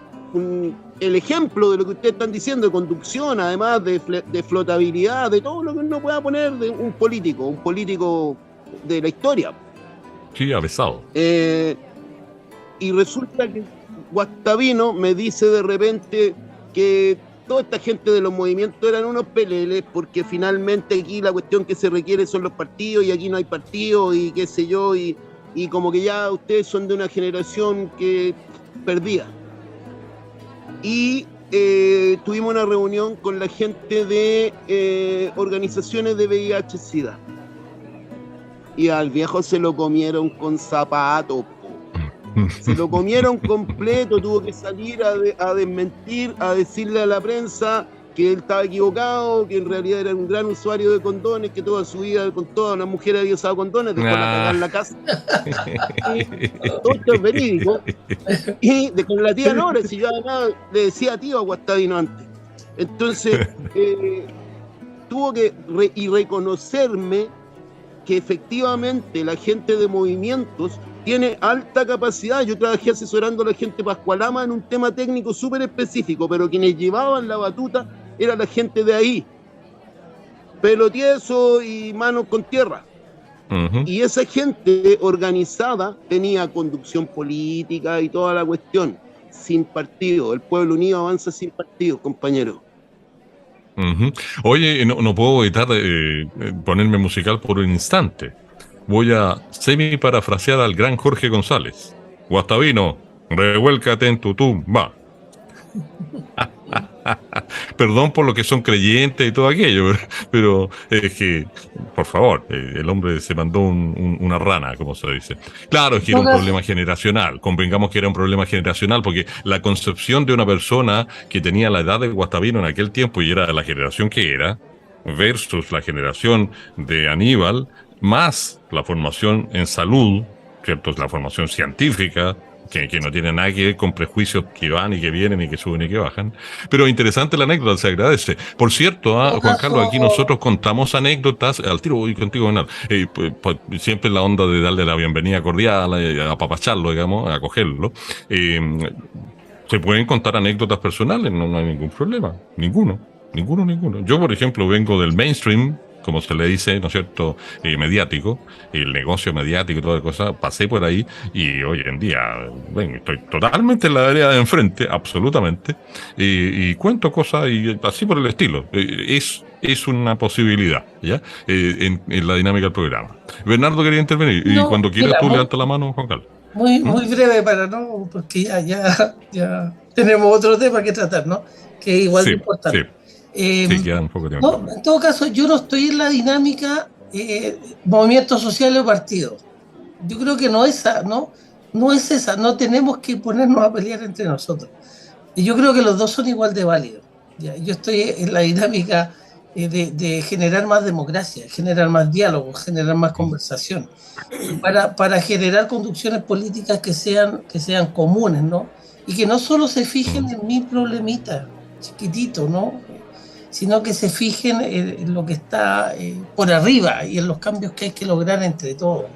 el ejemplo de lo que ustedes están diciendo, de conducción, además de flotabilidad, de todo lo que uno pueda poner de un político de la historia. Sí, avesado. Y resulta que Guastavino me dice de repente que toda esta gente de los movimientos eran unos peleles, porque finalmente aquí la cuestión que se requiere son los partidos y aquí no hay partidos y qué sé yo, y como que ya ustedes son de una generación que perdía. Y tuvimos una reunión con la gente de organizaciones de VIH-Sida. Y al viejo se lo comieron con zapatos. Se lo comieron completo, tuvo que salir a desmentir, a decirle a la prensa que él estaba equivocado, que en realidad era un gran usuario de condones, que toda su vida con todas las mujeres había usado condones, después la cagaba en la casa. Todo esto es verídico. Y con la tía Nora, si yo además le decía tío a Guastavino antes. Entonces, tuvo que reconocerme que efectivamente la gente de movimientos tiene alta capacidad. Yo trabajé asesorando a la gente Pascualama en un tema técnico súper específico, pero quienes llevaban la batuta era la gente de ahí, pelo tieso y manos con tierra. Y esa gente organizada tenía conducción política y toda la cuestión. sin partido. El pueblo unido avanza sin partido, compañero. Uh-huh. Oye, no puedo evitar ponerme musical por un instante. Voy a semi-parafrasear al gran Jorge González. Guastavino, revuélcate en tu tumba. Perdón por lo que son creyentes y todo aquello, pero es que, por favor, el hombre se mandó una rana, como se dice. Claro, es que era un problema generacional. Convengamos que era un problema generacional, porque la concepción de una persona que tenía la edad de Guastavino en aquel tiempo y era de la generación que era, versus la generación de Aníbal, más la formación en salud, ¿cierto? La formación científica, que no tiene nada que ver con prejuicios que van y que vienen y que suben y que bajan. Pero interesante la anécdota, se agradece. Por cierto, Juan Carlos, aquí nosotros contamos anécdotas, al tiro voy contigo, Bernardo, siempre la onda de darle la bienvenida cordial, apapacharlo, digamos, acogerlo. Se pueden contar anécdotas personales, no hay ningún problema, ninguno. Yo, por ejemplo, vengo del mainstream, como se le dice, ¿no es cierto?, mediático, el negocio mediático y toda cosa, pasé por ahí y hoy en día, bueno, estoy totalmente en la área de enfrente, absolutamente, y cuento cosas y así por el estilo. Es una posibilidad, ¿ya? En la dinámica del programa. Bernardo quería intervenir, y cuando quieras tú levanta la mano, Juan Carlos. Muy breve porque ya tenemos otro tema que tratar, ¿no? Que es igual de importante. Sí. Sí, queda un poco de tiempo. No, en todo caso, yo no estoy en la dinámica movimiento social o partido. Yo creo que no es esa, no tenemos que ponernos a pelear entre nosotros. Y yo creo que los dos son igual de válidos. ¿Ya? Yo estoy en la dinámica de generar más democracia, generar más diálogo, generar más conversación, para generar conducciones políticas que sean comunes, ¿no? Y que no solo se fijen en mi problemita chiquitito, ¿no?, sino que se fijen en lo que está por arriba y en los cambios que hay que lograr entre todos.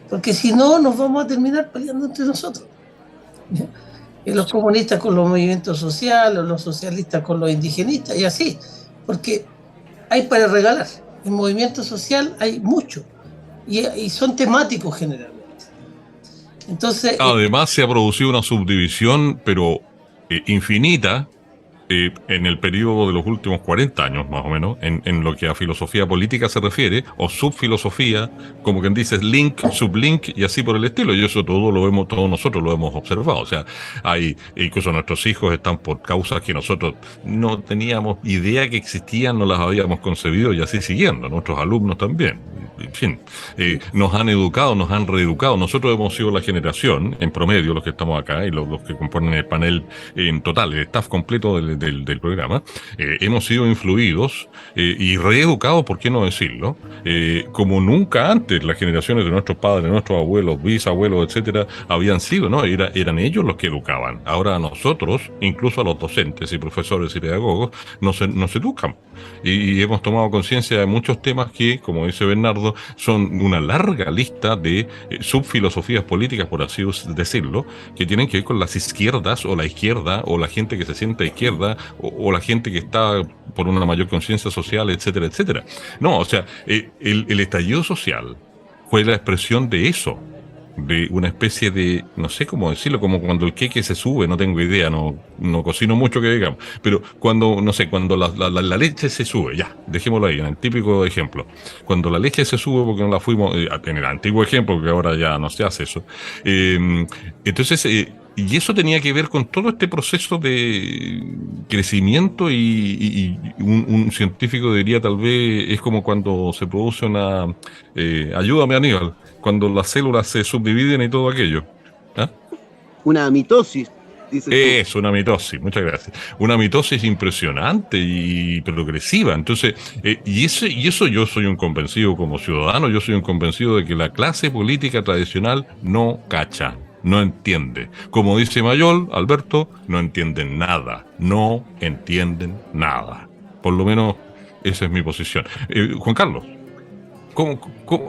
Porque si no, nos vamos a terminar peleando entre nosotros. Los comunistas con los movimientos sociales, los socialistas con los indigenistas, y así. Porque hay para regalar. En movimiento social hay mucho. Y son temáticos generalmente. Entonces, además se ha producido una subdivisión, pero infinita, en el periodo de los últimos 40 años, más o menos, en lo que a filosofía política se refiere, o subfilosofía, como quien dice, link, sublink, y así por el estilo, y eso todos nosotros lo hemos observado. O sea, incluso nuestros hijos están por causas que nosotros no teníamos idea que existían, no las habíamos concebido, y así siguiendo, nuestros alumnos también. En fin, nos han educado, nos han reeducado. Nosotros hemos sido la generación, en promedio, los que estamos acá, y los que componen el panel en total, el staff completo del programa, hemos sido influidos y reeducados, ¿por qué no decirlo? Como nunca antes las generaciones de nuestros padres, de nuestros abuelos, bisabuelos, etcétera, habían sido, ¿no? Eran ellos los que educaban. Ahora a nosotros, incluso a los docentes y profesores y pedagogos, nos educan. Y hemos tomado conciencia de muchos temas que, como dice Bernardo, son una larga lista de subfilosofías políticas, por así decirlo, que tienen que ver con las izquierdas o la izquierda o la gente que se siente izquierda o la gente que está por una mayor conciencia social, etcétera, etcétera. No, o sea, el estallido social fue la expresión de eso, de una especie de, no sé cómo decirlo, como cuando el queque se sube, no tengo idea, no cocino mucho que digamos, pero cuando, no sé, cuando la leche se sube, ya, dejémoslo ahí, en el típico ejemplo, cuando la leche se sube porque no la fuimos, en el antiguo ejemplo, que ahora ya no se hace eso, entonces, y eso tenía que ver con todo este proceso de crecimiento y un científico diría tal vez es como cuando se produce una, ayúdame Aníbal, cuando las células se subdividen y todo aquello. ¿Ah? Una mitosis, dices tú. Es una mitosis, muchas gracias. Una mitosis impresionante y progresiva. Entonces, y eso yo soy un convencido como ciudadano, yo soy un convencido de que la clase política tradicional no cacha. No entiende. Como dice Mayol, Alberto, no entienden nada. No entienden nada. Por lo menos esa es mi posición. Juan Carlos, ¿cómo,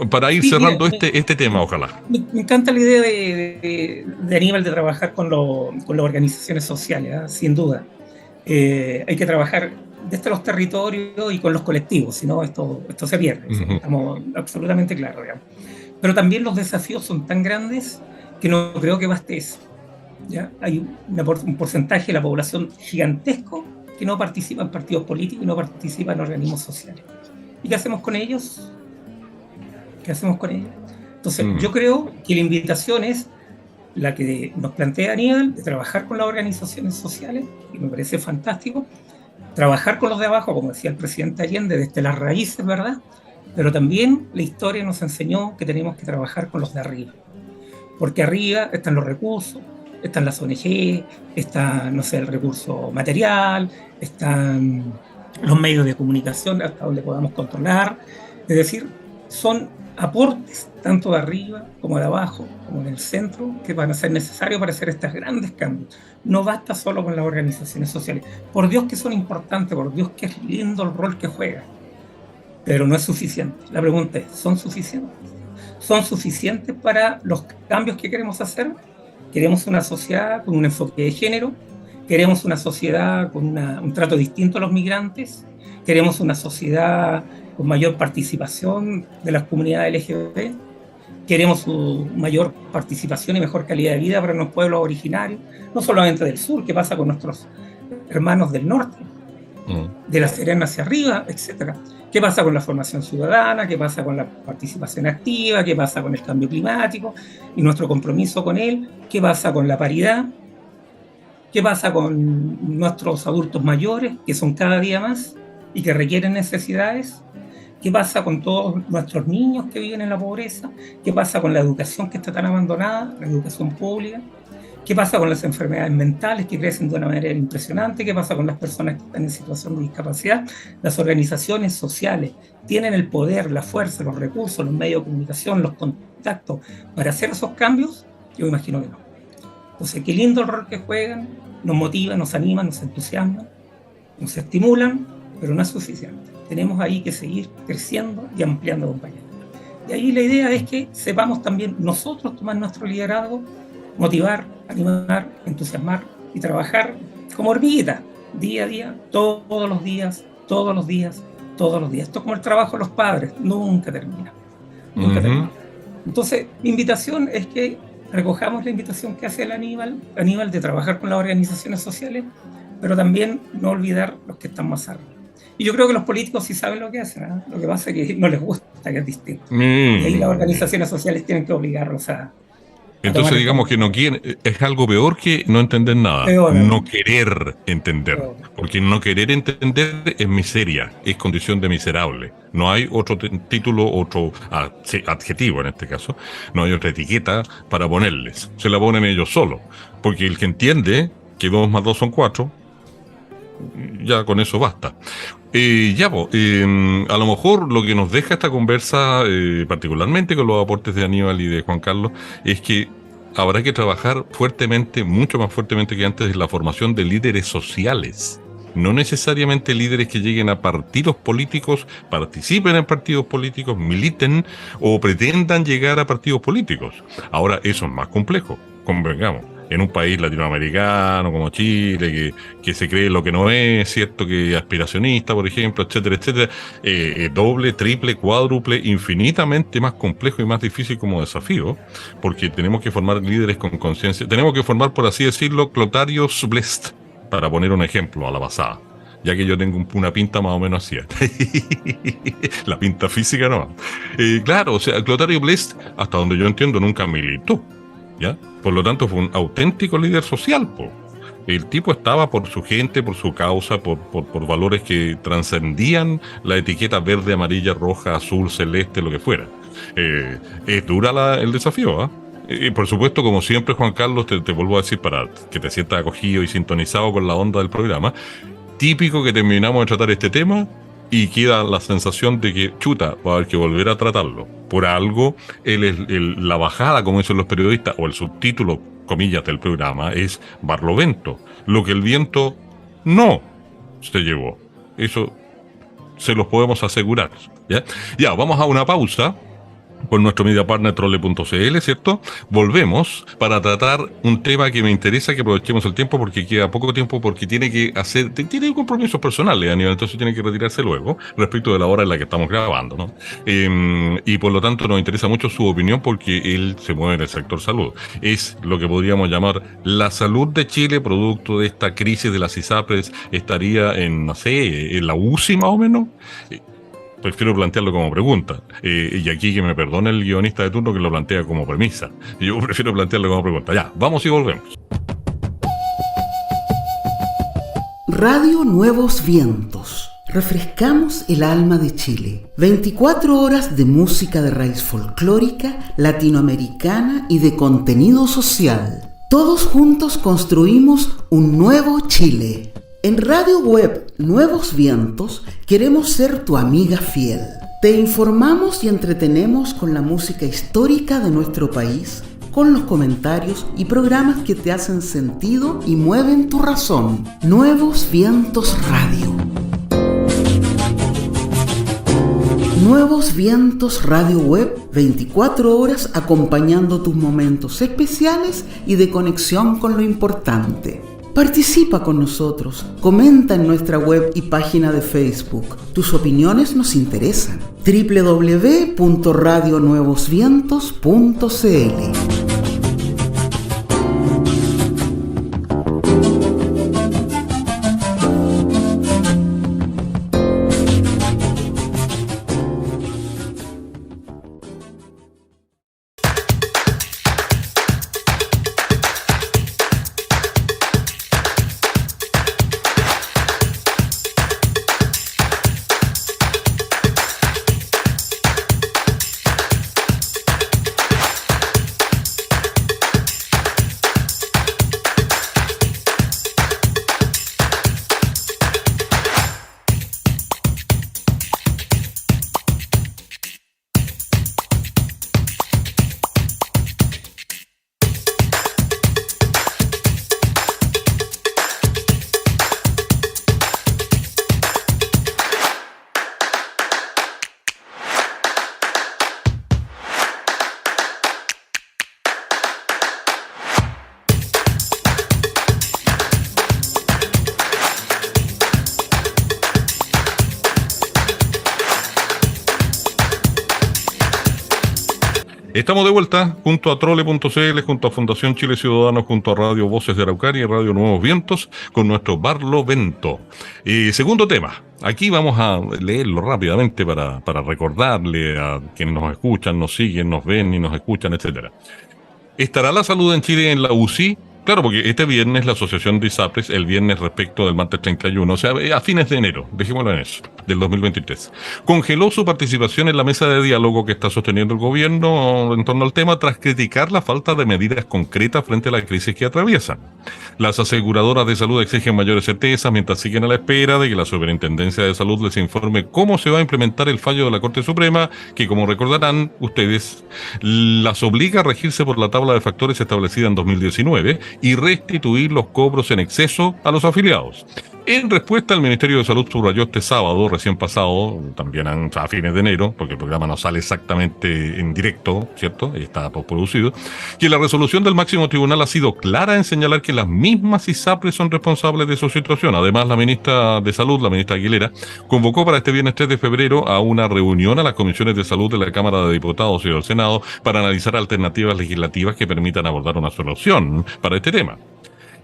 para ir cerrando este tema, ojalá? Me encanta la idea de Aníbal de trabajar con las organizaciones sociales, sin duda. Hay que trabajar desde los territorios y con los colectivos, si no esto se pierde. Estamos absolutamente claros, digamos. Pero también los desafíos son tan grandes que no creo que baste eso. ¿ya? Hay un porcentaje de la población gigantesco que no participa en partidos políticos y no participa en organismos sociales. ¿Y qué hacemos con ellos? ¿Qué hacemos con ellos? Entonces, yo creo que la invitación es la que nos plantea Aníbal, de trabajar con las organizaciones sociales, y me parece fantástico, trabajar con los de abajo, como decía el presidente Allende, desde las raíces, ¿verdad? Pero también la historia nos enseñó que tenemos que trabajar con los de arriba, porque arriba están los recursos, están las ONG, está, no sé, el recurso material, están los medios de comunicación hasta donde podamos controlar, es decir, son aportes tanto de arriba como de abajo, como en el centro, que van a ser necesarios para hacer estos grandes cambios. No basta solo con las organizaciones sociales. Por Dios que son importantes, por Dios que es lindo el rol que juegan, pero no es suficiente. La pregunta es, ¿son suficientes? ¿Son suficientes para los cambios que queremos hacer? ¿Queremos una sociedad con un enfoque de género? ¿Queremos una sociedad con un trato distinto a los migrantes? ¿Queremos una sociedad con mayor participación de las comunidades LGBT? ¿Queremos su mayor participación y mejor calidad de vida para los pueblos originarios? No solamente del sur, ¿qué pasa con nuestros hermanos del norte? De la Serena hacia arriba, etcétera. ¿Qué pasa con la formación ciudadana? ¿Qué pasa con la participación activa? ¿Qué pasa con el cambio climático y nuestro compromiso con él? ¿Qué pasa con la paridad? ¿Qué pasa con nuestros adultos mayores, que son cada día más y que requieren necesidades? ¿Qué pasa con todos nuestros niños que viven en la pobreza? ¿Qué pasa con la educación que está tan abandonada, la educación pública? ¿Qué pasa con las enfermedades mentales que crecen de una manera impresionante? ¿Qué pasa con las personas que están en situación de discapacidad? Las organizaciones sociales tienen el poder, la fuerza, los recursos, los medios de comunicación, los contactos para hacer esos cambios. Yo imagino que no. Entonces, qué lindo el rol que juegan, nos motivan, nos animan, nos entusiasman, nos estimulan, pero no es suficiente. Tenemos ahí que seguir creciendo y ampliando acompañamiento. Y ahí la idea es que sepamos también nosotros tomar nuestro liderazgo, motivar, animar, entusiasmar y trabajar como hormiguita, día a día, todos los días, todos los días, todos los días. Esto es como el trabajo de los padres, nunca termina. Nunca termina. Entonces, mi invitación es que recojamos la invitación que hace el Aníbal de trabajar con las organizaciones sociales, pero también no olvidar los que están más arriba. Y yo creo que los políticos sí saben lo que hacen, ¿eh? Lo que pasa es que no les gusta, que es distinto. Y ahí las organizaciones sociales tienen que obligarlos a entonces digamos que no quieren, es algo peor que no entender nada, peor, no querer entender, peor. Porque no querer entender es miseria, es condición de miserable. No hay otro título, otro adjetivo en este caso, no hay otra etiqueta para ponerles, se la ponen ellos solos, porque el que entiende que 2 más 2 son 4, ya con eso basta. A lo mejor lo que nos deja esta conversa, particularmente con los aportes de Aníbal y de Juan Carlos, es que habrá que trabajar fuertemente, mucho más fuertemente que antes, en la formación de líderes sociales. No necesariamente líderes que lleguen a partidos políticos, participen en partidos políticos, militen o pretendan llegar a partidos políticos. Ahora, eso es más complejo, convengamos. En un país latinoamericano como Chile, que se cree lo que no es, ¿cierto? Que aspiracionista, por ejemplo, etcétera, etcétera. Doble, triple, cuádruple, infinitamente más complejo y más difícil como desafío, porque tenemos que formar líderes con conciencia. Tenemos que formar, por así decirlo, Clotarios Blest, para poner un ejemplo a la pasada, ya que yo tengo una pinta más o menos así. La pinta física no. Claro, o sea, Clotario Blest, hasta donde yo entiendo, nunca militó, ¿ya? Por lo tanto, fue un auténtico líder social, po. El tipo estaba por su gente, por su causa, por valores que trascendían la etiqueta verde, amarilla, roja, azul, celeste, lo que fuera. Es dura el desafío, ¿ah? Por supuesto, como siempre, Juan Carlos, te vuelvo a decir para que te sientas acogido y sintonizado con la onda del programa, típico que terminamos de tratar este tema y queda la sensación de que, chuta, va a haber que volver a tratarlo. Por algo, la bajada, como dicen los periodistas, o el subtítulo, comillas, del programa, es Barlovento. Lo que el viento no se llevó. Eso se los podemos asegurar. Ya, vamos a una pausa. con nuestro media partner Trole.cl, ¿cierto? Volvemos para tratar un tema que me interesa, que aprovechemos el tiempo porque queda poco tiempo, porque tiene compromisos personales, Aníbal, entonces tiene que retirarse luego respecto de la hora en la que estamos grabando, ¿no? Y por lo tanto nos interesa mucho su opinión porque él se mueve en el sector salud. Es lo que podríamos llamar la salud de Chile, producto de esta crisis de las ISAPRES, estaría en, no sé, en la UCI más o menos. Prefiero plantearlo como pregunta. Y aquí que me perdone el guionista de turno que lo plantea como premisa. Yo prefiero plantearlo como pregunta. Ya, vamos y volvemos. Radio Nuevos Vientos. Refrescamos el alma de Chile. 24 horas de música de raíz folclórica, latinoamericana y de contenido social. Todos juntos construimos un nuevo Chile. En Radio Web Nuevos Vientos queremos ser tu amiga fiel. Te informamos y entretenemos con la música histórica de nuestro país, con los comentarios y programas que te hacen sentido y mueven tu razón. Nuevos Vientos Radio. Nuevos Vientos Radio Web, 24 horas acompañando tus momentos especiales y de conexión con lo importante. Participa con nosotros, comenta en nuestra web y página de Facebook. Tus opiniones nos interesan. www.radionuevosvientos.cl. Estamos de vuelta junto a Trole.cl, junto a Fundación Chile Ciudadano, junto a Radio Voces de Araucaria y Radio Nuevos Vientos, con nuestro Barlovento. Segundo tema. Aquí vamos a leerlo rápidamente para recordarle a quienes nos escuchan, nos siguen, nos ven y nos escuchan, etcétera. ¿Estará la salud en Chile en la UCI? Claro, porque este viernes la Asociación de ISAPRES, el viernes respecto del martes 31, o sea, a fines de enero, dejémoslo en eso, del 2023, congeló su participación en la mesa de diálogo que está sosteniendo el gobierno en torno al tema tras criticar la falta de medidas concretas frente a la crisis que atraviesan. Las aseguradoras de salud exigen mayores certezas mientras siguen a la espera de que la Superintendencia de Salud les informe cómo se va a implementar el fallo de la Corte Suprema, que como recordarán ustedes, las obliga a regirse por la tabla de factores establecida en 2019 y restituir los cobros en exceso a los afiliados. En respuesta, el Ministerio de Salud subrayó este sábado, recién pasado, también a fines de enero, porque el programa no sale exactamente en directo, ¿cierto? Está postproducido, que la resolución del máximo tribunal ha sido clara en señalar que las mismas ISAPRES son responsables de su situación. Además, la ministra de Salud, la ministra Aguilera, convocó para este viernes 3 de febrero a una reunión a las comisiones de salud de la Cámara de Diputados y del Senado para analizar alternativas legislativas que permitan abordar una solución para este tema.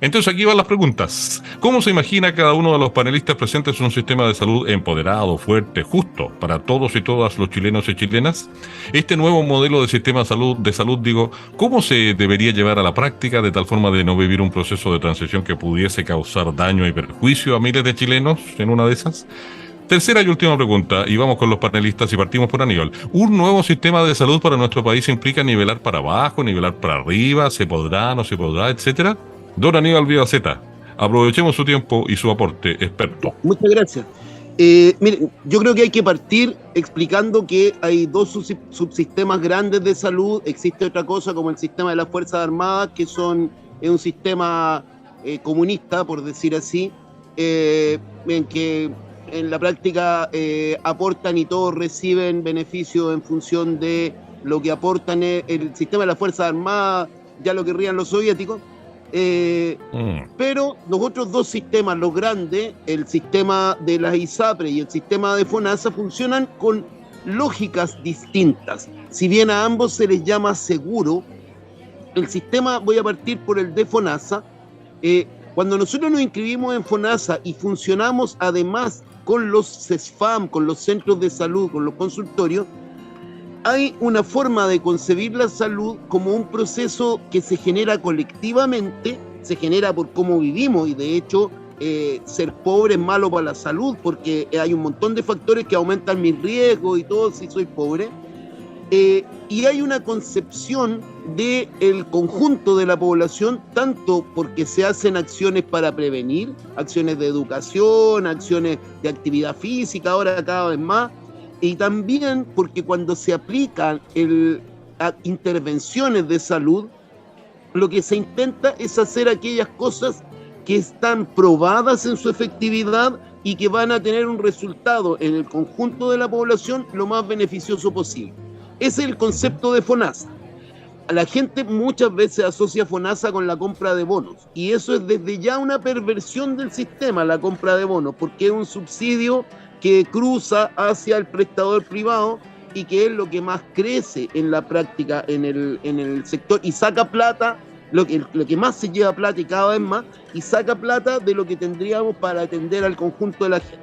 Entonces aquí van las preguntas. ¿Cómo se imagina cada uno de los panelistas presentes un sistema de salud empoderado, fuerte, justo para todos y todas los chilenos y chilenas? Este nuevo modelo de sistema de salud, ¿cómo se debería llevar a la práctica de tal forma de no vivir un proceso de transición que pudiese causar daño y perjuicio a miles de chilenos en una de esas? Tercera y última pregunta, y vamos con los panelistas y partimos por Aníbal. ¿Un nuevo sistema de salud para nuestro país implica nivelar para abajo, nivelar para arriba? ¿Se podrá, no se podrá, etcétera? Don Aníbal Villaseca, aprovechemos su tiempo y su aporte experto. Muchas gracias. Miren, yo creo que hay que partir explicando que hay dos subsistemas grandes de salud. Existe otra cosa como el sistema de las Fuerzas Armadas, que es un sistema comunista, por decir así, en que en la práctica aportan y todos reciben beneficios en función de lo que aportan el sistema de las Fuerzas Armadas, ya lo querrían los soviéticos, pero los otros dos sistemas, los grandes, el sistema de las ISAPRE y el sistema de FONASA, funcionan con lógicas distintas. Si bien a ambos se les llama seguro, el sistema, voy a partir por el de FONASA, cuando nosotros nos inscribimos en FONASA y funcionamos además con los CESFAM, con los centros de salud, con los consultorios, hay una forma de concebir la salud como un proceso que se genera colectivamente, se genera por cómo vivimos, y de hecho ser pobre es malo para la salud porque hay un montón de factores que aumentan mis riesgos y todo si soy pobre, y hay una concepción del conjunto de la población, tanto porque se hacen acciones para prevenir, acciones de educación, acciones de actividad física, ahora cada vez más, y también porque cuando se aplican intervenciones de salud, lo que se intenta es hacer aquellas cosas que están probadas en su efectividad y que van a tener un resultado en el conjunto de la población lo más beneficioso posible. Ese es el concepto de FONASA. La gente muchas veces asocia FONASA con la compra de bonos, y eso es desde ya una perversión del sistema, la compra de bonos, porque es un subsidio que cruza hacia el prestador privado y que es lo que más crece en la práctica en el sector, y saca plata, lo que más se lleva plata y cada vez más, y saca plata de lo que tendríamos para atender al conjunto de la gente.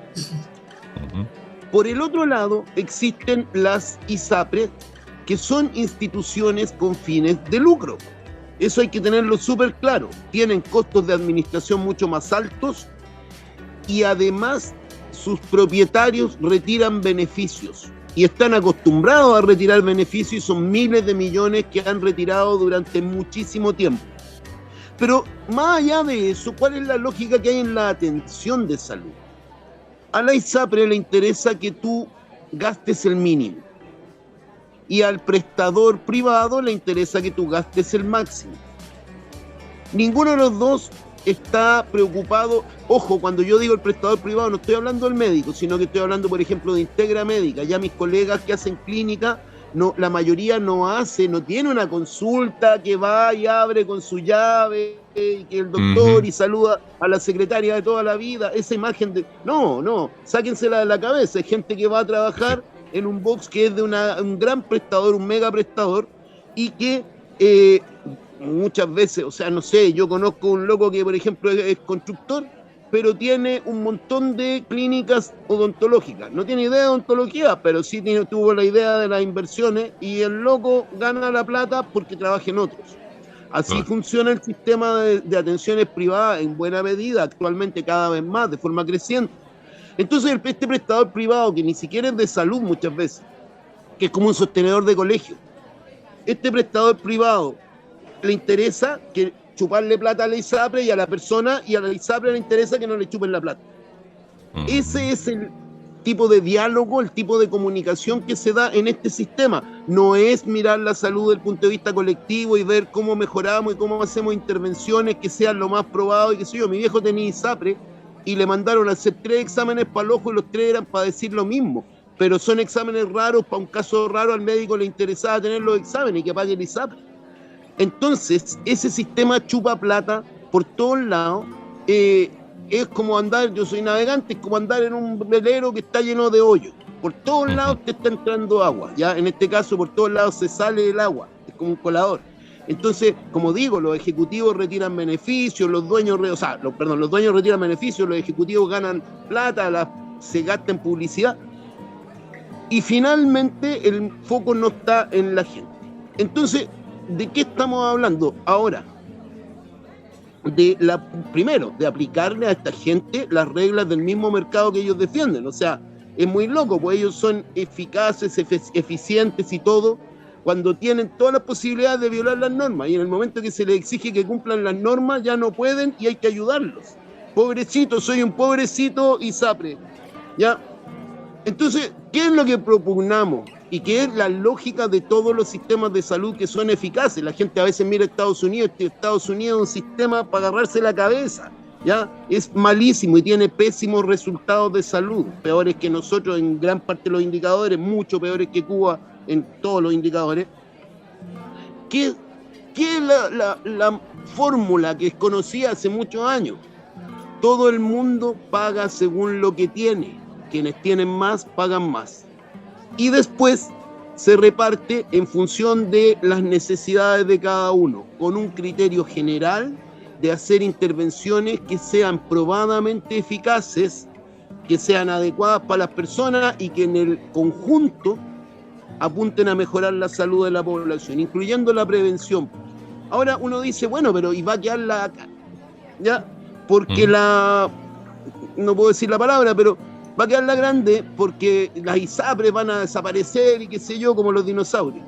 Por el otro lado, existen las ISAPRE, que son instituciones con fines de lucro. Eso hay que tenerlo súper claro. Tienen costos de administración mucho más altos y además sus propietarios retiran beneficios y están acostumbrados a retirar beneficios, y son miles de millones que han retirado durante muchísimo tiempo. Pero más allá de eso, ¿cuál es la lógica que hay en la atención de salud? A la ISAPRE le interesa que tú gastes el mínimo y al prestador privado le interesa que tú gastes el máximo. Ninguno de los dos está preocupado. Ojo, cuando yo digo el prestador privado no estoy hablando del médico, sino que estoy hablando, por ejemplo, de Integra Médica. Ya mis colegas que hacen clínica, no, la mayoría no tiene una consulta que va y abre con su llave y que el doctor y saluda a la secretaria de toda la vida. Esa imagen de... No, sáquensela de la cabeza. Hay gente que va a trabajar en un box que es de un gran prestador, un mega prestador, y que muchas veces, o sea, no sé, yo conozco un loco que, por ejemplo, es constructor, pero tiene un montón de clínicas odontológicas. No tiene idea de odontología, pero sí tuvo la idea de las inversiones, y el loco gana la plata porque trabaja en otros. Así funciona el sistema de atenciones privadas en buena medida, actualmente cada vez más, de forma creciente. Entonces este prestador privado, que ni siquiera es de salud muchas veces, que es como un sostenedor de colegio, este prestador privado le interesa que chuparle plata a la ISAPRE y a la persona, y a la ISAPRE le interesa que no le chupen la plata. Ese es el tipo de diálogo, el tipo de comunicación que se da en este sistema. No es mirar la salud desde el punto de vista colectivo y ver cómo mejoramos y cómo hacemos intervenciones que sean lo más probado y qué sé yo. Mi viejo tenía ISAPRE y le mandaron a hacer 3 exámenes para el ojo y los 3 eran para decir lo mismo. Pero son exámenes raros, para un caso raro al médico le interesaba tener los exámenes y que pague el ISAPRE. Entonces, ese sistema chupa plata por todos lados. Es como andar, yo soy navegante, es como andar en un velero que está lleno de hoyos. Por todos lados te está entrando agua, ¿ya? En este caso, por todos lados se sale el agua, es como un colador. Entonces, como digo, los ejecutivos retiran beneficios, los dueños retiran beneficios, los ejecutivos ganan plata, se gasta en publicidad. Y finalmente el foco no está en la gente. Entonces, ¿de qué estamos hablando ahora? Primero, de aplicarle a esta gente las reglas del mismo mercado que ellos defienden. O sea, es muy loco, pues ellos son eficaces, eficientes y todo, cuando tienen todas las posibilidades de violar las normas, y en el momento que se les exige que cumplan las normas ya no pueden y hay que ayudarlos. Pobrecito, soy un pobrecito ISAPRE, ¿ya? Entonces, ¿qué es lo que propugnamos? Y que es la lógica de todos los sistemas de salud que son eficaces. La gente a veces mira a Estados Unidos, Estados Unidos es un sistema para agarrarse la cabeza, ¿ya? Es malísimo y tiene pésimos resultados de salud, peores que nosotros en gran parte de los indicadores, mucho peores que Cuba en todos los indicadores. ¿Qué es la fórmula que es conocida hace muchos años? Todo el mundo paga según lo que tiene. Quienes tienen más, pagan más. Y después se reparte en función de las necesidades de cada uno, con un criterio general de hacer intervenciones que sean probadamente eficaces, que sean adecuadas para las personas y que en el conjunto apunten a mejorar la salud de la población, incluyendo la prevención. Ahora uno dice, bueno, pero ¿y va a quedar la acá? ¿Ya? Porque no puedo decir la palabra, pero va a quedar la grande porque las ISAPRES van a desaparecer y qué sé yo, como los dinosaurios.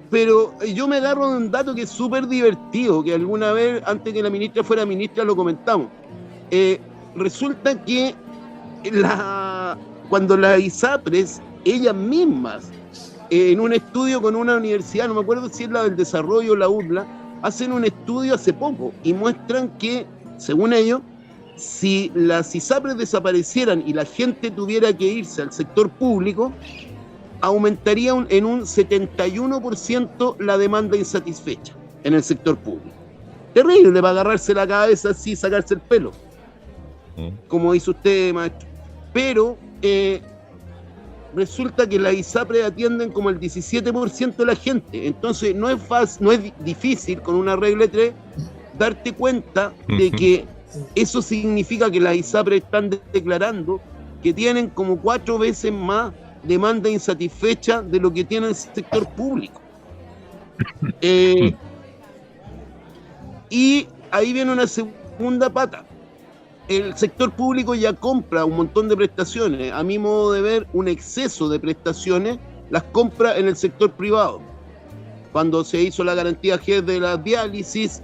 Pero yo me agarro de un dato que es súper divertido, que alguna vez, antes que la ministra fuera ministra, lo comentamos. Resulta que cuando las ISAPRES, ellas mismas, en un estudio con una universidad, no me acuerdo si es la del Desarrollo o la UDLA, hacen un estudio hace poco y muestran que, según ellos, si las ISAPRES desaparecieran y la gente tuviera que irse al sector público, aumentaría en un 71% la demanda insatisfecha en el sector público. Terrible para agarrarse la cabeza así y sacarse el pelo, como hizo usted, maestro. Pero resulta que las ISAPRES atienden como el 17% de la gente. Entonces no es fácil, no es difícil con una regla de 3 darte cuenta de que eso significa que las ISAPRES están declarando que tienen como 4 veces más demanda insatisfecha de lo que tiene el sector público. Y ahí viene una segunda pata. El sector público ya compra un montón de prestaciones. A mi modo de ver, un exceso de prestaciones las compra en el sector privado. Cuando se hizo la garantía G de la diálisis,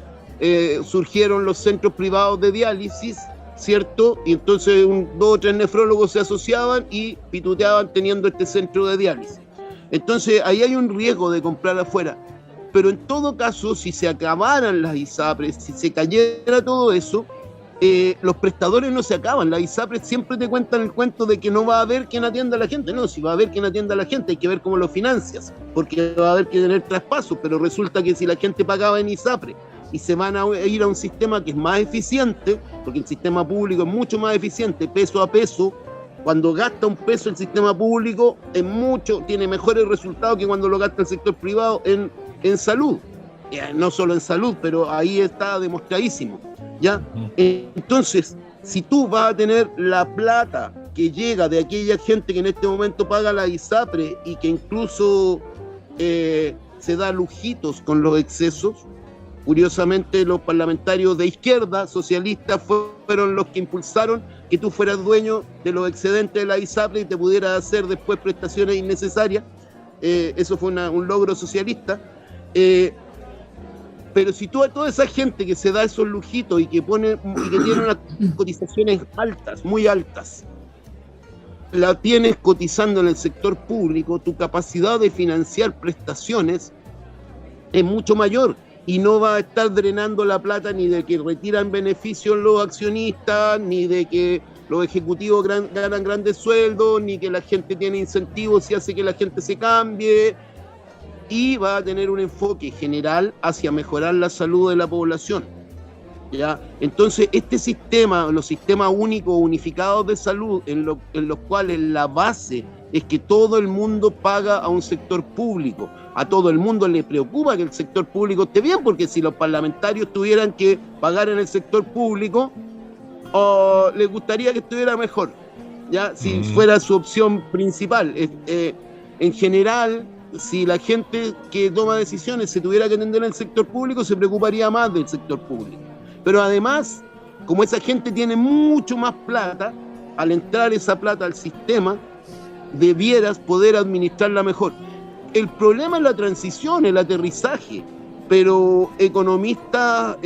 surgieron los centros privados de diálisis, ¿cierto? Y entonces 2 o 3 nefrólogos se asociaban y pituteaban teniendo este centro de diálisis. Entonces ahí hay un riesgo de comprar afuera. Pero en todo caso, si se acabaran las ISAPRES, si se cayera todo eso, los prestadores no se acaban. Las ISAPRES siempre te cuentan el cuento de que no va a haber quien atienda a la gente. No, si va a haber quien atienda a la gente, hay que ver cómo lo financias, porque va a haber que tener traspasos. Pero resulta que si la gente pagaba en ISAPRES y se van a ir a un sistema que es más eficiente, porque el sistema público es mucho más eficiente, peso a peso, cuando gasta un peso el sistema público, tiene mejores resultados que cuando lo gasta el sector privado en salud. No solo en salud, pero ahí está demostradísimo, ¿ya? Entonces, si tú vas a tener la plata que llega de aquella gente que en este momento paga la ISAPRE y que incluso se da lujitos con los excesos, curiosamente los parlamentarios de izquierda, socialistas, fueron los que impulsaron que tú fueras dueño de los excedentes de la ISAPRE y te pudieras hacer después prestaciones innecesarias. Eso fue un logro socialista. Pero si tú a toda esa gente que se da esos lujitos y que tiene unas cotizaciones altas, muy altas, la tienes cotizando en el sector público, tu capacidad de financiar prestaciones es mucho mayor y no va a estar drenando la plata ni de que retiran beneficios los accionistas, ni de que los ejecutivos ganan grandes sueldos, ni que la gente tiene incentivos y hace que la gente se cambie. Y va a tener un enfoque general hacia mejorar la salud de la población, ¿ya? Entonces, este sistema, los sistemas únicos, unificados de salud, en los cuales la base es que todo el mundo paga a un sector público, a todo el mundo le preocupa que el sector público esté bien, porque si los parlamentarios tuvieran que pagar en el sector público, les gustaría que estuviera mejor, ¿ya? Si fuera su opción principal. En general, si la gente que toma decisiones se tuviera que atender en el sector público, se preocuparía más del sector público. Pero además, como esa gente tiene mucho más plata, al entrar esa plata al sistema, debieras poder administrarla mejor. El problema es la transición, el aterrizaje, pero economistas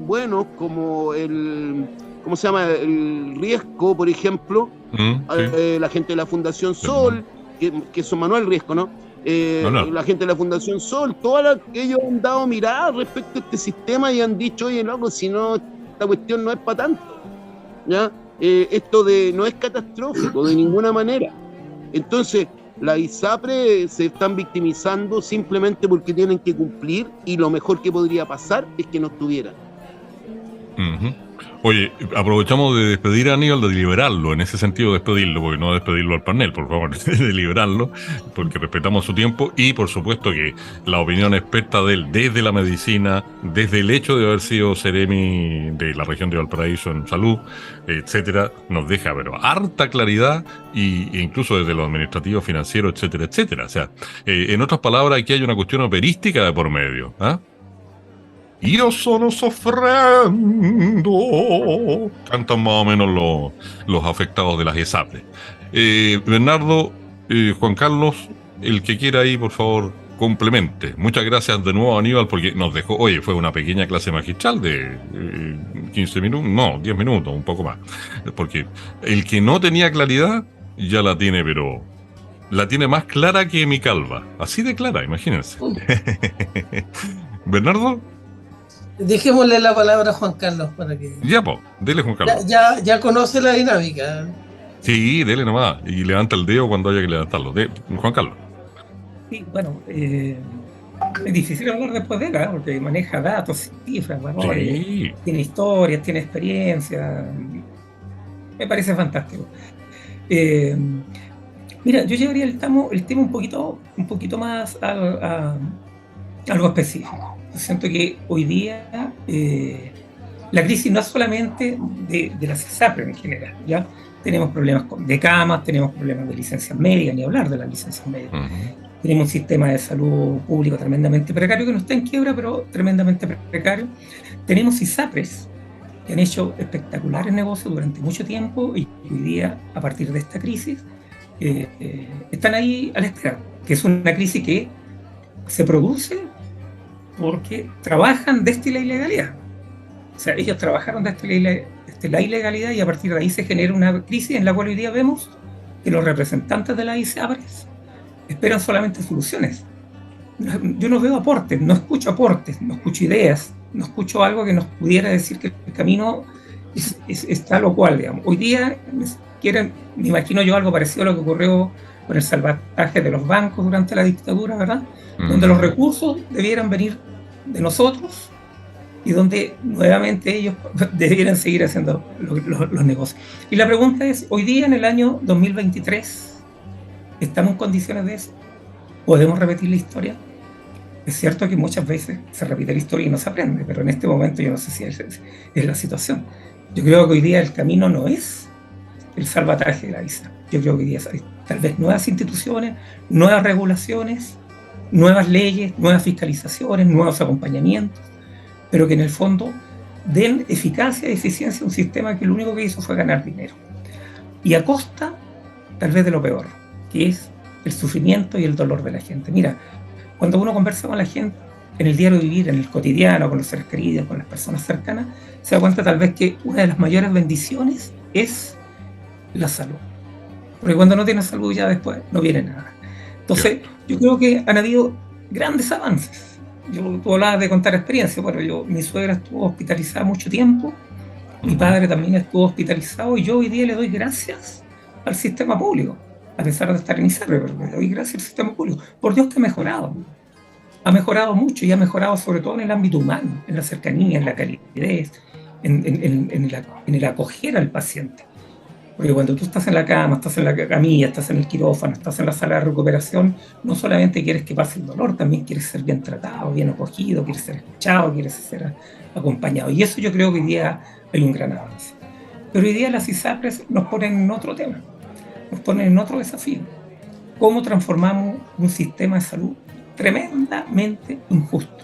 buenos como el Riesco, por ejemplo, la gente de la Fundación Sol, que son Manuel Riesco, ¿no? La gente de la Fundación Sol, ellos han dado mirada respecto a este sistema y han dicho, oye, loco, si no, esta cuestión no es para tanto, ¿ya? Esto no es catastrófico de ninguna manera. Entonces, Las ISAPRES se están victimizando simplemente porque tienen que cumplir, y lo mejor que podría pasar es que no estuvieran. Uh-huh. Oye, aprovechamos de despedir a Aníbal, de liberarlo, en ese sentido despedirlo, porque no despedirlo al panel, por favor, de liberarlo, porque respetamos su tiempo y por supuesto que la opinión experta de él desde la medicina, desde el hecho de haber sido Seremi de la región de Valparaíso en salud, etcétera, nos deja pero harta claridad e incluso desde lo administrativo, financiero, etcétera, etcétera. O sea, en otras palabras, aquí hay una cuestión operística de por medio, ¿ah? Yo solo sofrendo. Cantan más o menos los afectados de las ISAPRES. Bernardo, Juan Carlos, el que quiera ahí, por favor, complemente. Muchas gracias de nuevo, Aníbal, porque nos dejó, oye, fue una pequeña clase magistral de 15 minutos, no, 10 minutos, un poco más. Porque el que no tenía claridad, ya la tiene, pero la tiene más clara que mi calva. Así de clara, imagínense. Bernardo. Dejémosle la palabra a Juan Carlos para que... Ya, pues, dele, Juan Carlos. Ya conoce la dinámica. Sí, dele nomás. Y levanta el dedo cuando haya que levantarlo. Juan Carlos. Sí, bueno, es difícil hablar después de él, ¿eh? Porque maneja datos, cifras, valores, sí. Tiene historias, tiene experiencia. Me parece fantástico. Mira, yo llevaría el tema un poquito más a algo específico. Siento que hoy día la crisis no es solamente de las ISAPRES en general, ¿ya? Tenemos problemas de camas, tenemos problemas de licencias médicas, ni hablar de las licencias médicas. Uh-huh. Tenemos un sistema de salud público tremendamente precario, que no está en quiebra, pero tremendamente precario. Tenemos ISAPRES que han hecho espectaculares negocios durante mucho tiempo y hoy día, a partir de esta crisis, están ahí a la espera, que es una crisis que se produce porque trabajan desde la ilegalidad. O sea, ellos trabajaron desde la ilegalidad y a partir de ahí se genera una crisis en la cual hoy día vemos que los representantes de las ISAPRES esperan solamente soluciones. Yo no veo aportes, no escucho ideas, no escucho algo que nos pudiera decir que el camino es tal o cual, digamos. Hoy día me imagino yo algo parecido a lo que ocurrió con el salvataje de los bancos durante la dictadura, ¿verdad? Donde los recursos debieran venir de nosotros y donde nuevamente ellos debieran seguir haciendo los negocios. Y la pregunta es, hoy día en el año 2023, ¿estamos en condiciones de eso? ¿Podemos repetir la historia? Es cierto que muchas veces se repite la historia y no se aprende, pero en este momento yo no sé si es la situación. Yo creo que hoy día el camino no es el salvataje de la ISA. Yo creo que hoy día hay tal vez nuevas instituciones, nuevas regulaciones, nuevas leyes, nuevas fiscalizaciones, nuevos acompañamientos, pero que en el fondo den eficacia y eficiencia a un sistema que lo único que hizo fue ganar dinero. Y a costa, tal vez, de lo peor, que es el sufrimiento y el dolor de la gente. Mira, cuando uno conversa con la gente en el diario vivir, en el cotidiano, con los seres queridos, con las personas cercanas, se da cuenta tal vez que una de las mayores bendiciones es la salud. Porque cuando no tienes salud ya después no viene nada. Entonces, yo creo que han habido grandes avances. Tú hablabas de contar experiencia. Bueno, mi suegra estuvo hospitalizada mucho tiempo, mi padre también estuvo hospitalizado, y yo hoy día le doy gracias al sistema público, a pesar de estar en ISAPRES, pero le doy gracias al sistema público. Por Dios que ha mejorado mucho, y ha mejorado sobre todo en el ámbito humano, en la cercanía, en la calidez, en el acoger al paciente. Porque cuando tú estás en la cama, estás en la camilla, estás en el quirófano, estás en la sala de recuperación, no solamente quieres que pase el dolor, también quieres ser bien tratado, bien acogido, quieres ser escuchado, quieres ser acompañado. Y eso yo creo que hoy día hay un gran avance. Pero hoy día las ISAPRES nos ponen en otro tema, nos ponen en otro desafío. ¿Cómo transformamos un sistema de salud tremendamente injusto?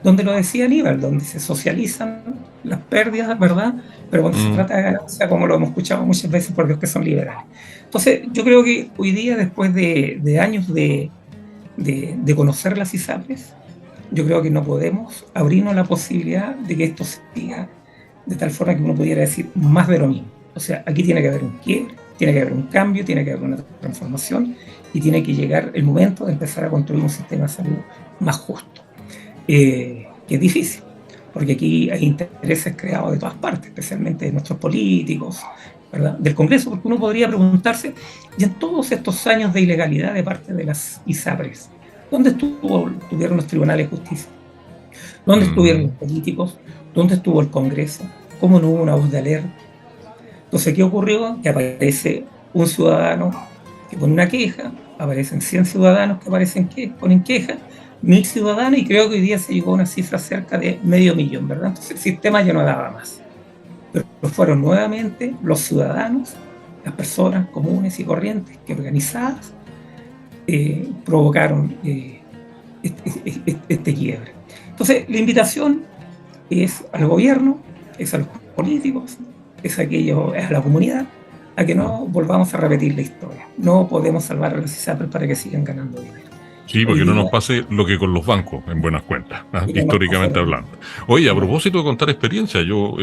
Donde lo decía Aníbal, donde se socializan las pérdidas, ¿verdad? Pero cuando se trata de ganancia, como lo hemos escuchado muchas veces, por Dios que son liberales. Entonces, yo creo que hoy día, después de años de conocer las ISAPRES, yo creo que no podemos abrirnos la posibilidad de que esto siga de tal forma que uno pudiera decir más de lo mismo. O sea, aquí tiene que haber un quiebre, tiene que haber un cambio, tiene que haber una transformación y tiene que llegar el momento de empezar a construir un sistema de salud más justo. Que es difícil, porque aquí hay intereses creados de todas partes, especialmente de nuestros políticos, ¿verdad?, del Congreso, porque uno podría preguntarse, y en todos estos años de ilegalidad de parte de las ISAPRES, ¿dónde estuvieron los tribunales de justicia? ¿Dónde estuvieron los políticos? ¿Dónde estuvo el Congreso? ¿Cómo no hubo una voz de alerta? Entonces, ¿qué ocurrió? Que aparece un ciudadano que pone una queja, aparecen 100 ciudadanos que ponen queja, 1000 ciudadanos, y creo que hoy día se llegó a una cifra cerca de 500.000, ¿verdad? Entonces el sistema ya no daba más. Pero fueron nuevamente los ciudadanos, las personas comunes y corrientes que organizadas provocaron este quiebre. Entonces, la invitación es al gobierno, es a los políticos, es a la comunidad, a que no volvamos a repetir la historia. No podemos salvar a las ISAPRES para que sigan ganando dinero. Sí, porque no nos pase lo que con los bancos, en buenas cuentas, históricamente hablando. Oye, a propósito de contar experiencia, yo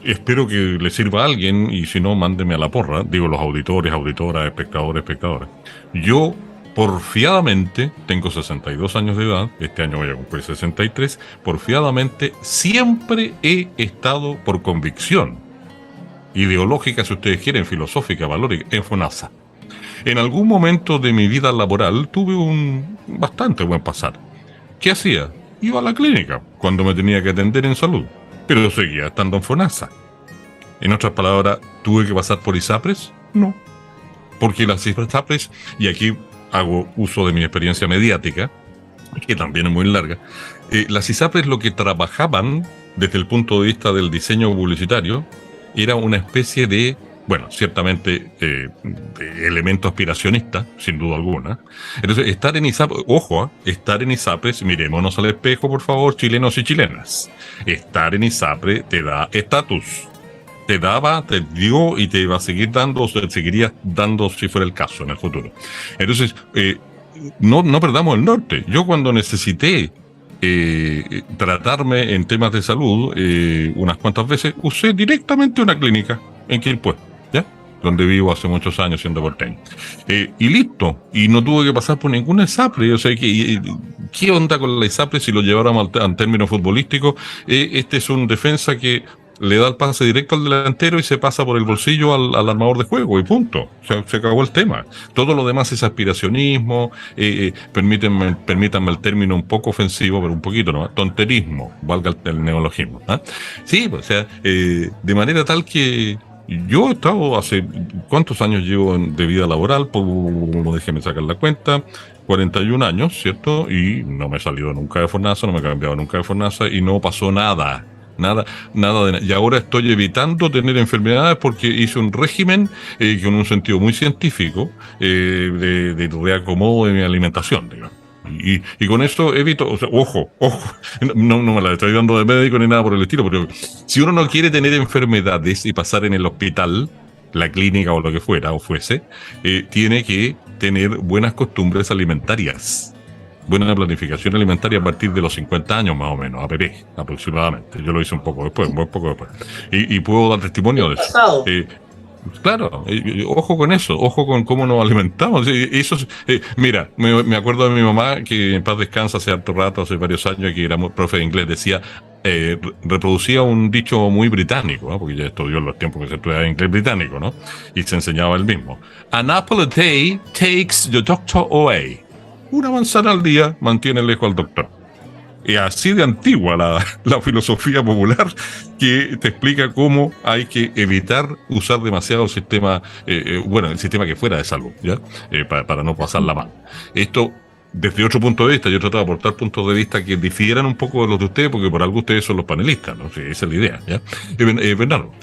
espero que le sirva a alguien, y si no, mándeme a la porra, digo, los auditores, auditoras, espectadores. Yo, porfiadamente, tengo 62 años de edad, este año voy a cumplir 63, porfiadamente siempre he estado por convicción ideológica, si ustedes quieren, filosófica, valórica, en FONASA. En algún momento de mi vida laboral tuve un bastante buen pasar. ¿Qué hacía? Iba a la clínica cuando me tenía que atender en salud, pero seguía estando en FONASA. En otras palabras, ¿tuve que pasar por ISAPRES? No. Porque las ISAPRES, y aquí hago uso de mi experiencia mediática, que también es muy larga, las ISAPRES lo que trabajaban desde el punto de vista del diseño publicitario era una especie de, bueno, ciertamente de elemento aspiracionista, sin duda alguna. Entonces, estar en ISAPRES, ojo, estar en ISAPRES, mirémonos al espejo, por favor, chilenos y chilenas. Estar en ISAPRES te da estatus. Te daba, te dio y te va a seguir dando, o se seguiría dando si fuera el caso en el futuro. Entonces, no perdamos el norte. Yo cuando necesité tratarme en temas de salud unas cuantas veces, usé directamente una clínica en Quilpué, ¿ya? Donde vivo hace muchos años siendo porteño. Y listo, y no tuve que pasar por ninguna ISAPRE. O sea, ¿qué onda con la ISAPRE si lo lleváramos al término futbolístico? Este es un defensa que le da el pase directo al delantero y se pasa por el bolsillo al armador de juego, y punto. Se acabó el tema. Todo lo demás es aspiracionismo, permítanme el término un poco ofensivo, pero un poquito, ¿no? Tonterismo, valga el neologismo. Sí, o sea, de manera tal que yo he estado hace, ¿cuántos años llevo de vida laboral? Déjeme sacar la cuenta. 41 años, ¿cierto? Y no me he salido nunca de FONASA, no me he cambiado nunca de FONASA, y no pasó nada. Y ahora estoy evitando tener enfermedades porque hice un régimen con un sentido muy científico de reacomodo de mi alimentación, digamos. Y con eso evito, o sea, ojo, no me la estoy dando de médico ni nada por el estilo, pero si uno no quiere tener enfermedades y pasar en el hospital, la clínica o lo que fuera o fuese, tiene que tener buenas costumbres alimentarias. Buena planificación alimentaria a partir de los 50 años más o menos, aproximadamente. Yo lo hice un poco después. Y puedo dar testimonio de eso. Claro, ojo con eso, ojo con cómo nos alimentamos. Eso, mira, me acuerdo de mi mamá, que en paz descansa hace harto rato, hace varios años, que era profe de inglés, decía, reproducía un dicho muy británico, ¿no? Porque ya estudió en los tiempos que se estudiaba inglés británico, ¿no? Y se enseñaba el mismo. An apple a day takes the doctor away. Una manzana al día mantiene lejos al doctor. Y así de antigua la filosofía popular, que te explica cómo hay que evitar usar demasiado el sistema, el sistema que fuera de salud, ¿ya? Para no pasarla mal. Esto, desde otro punto de vista, yo trato de aportar puntos de vista que difieran un poco de los de ustedes, porque por algo ustedes son los panelistas, ¿no? Sí, esa es la idea, ¿ya? Bernardo,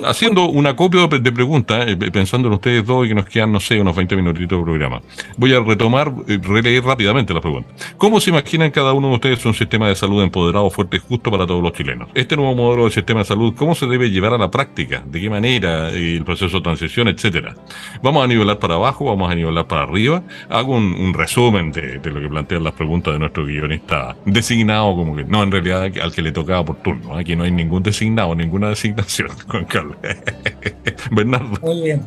haciendo un acopio de preguntas, pensando en ustedes dos y que nos quedan, no sé, unos 20 minutitos de programa, voy a releer rápidamente las preguntas. ¿Cómo se imaginan cada uno de ustedes un sistema de salud empoderado, fuerte y justo para todos los chilenos? Este nuevo modelo de sistema de salud, ¿cómo se debe llevar a la práctica? ¿De qué manera? El proceso de transición, etcétera. ¿Vamos a nivelar para abajo? ¿Vamos a nivelar para arriba? Hago un resumen de lo que plantean las preguntas de nuestro guionista designado, como que no, en realidad al que le tocaba por turno. Aquí no hay ningún designado, ninguna designación, Juan Carlos. Bernardo. Muy bien.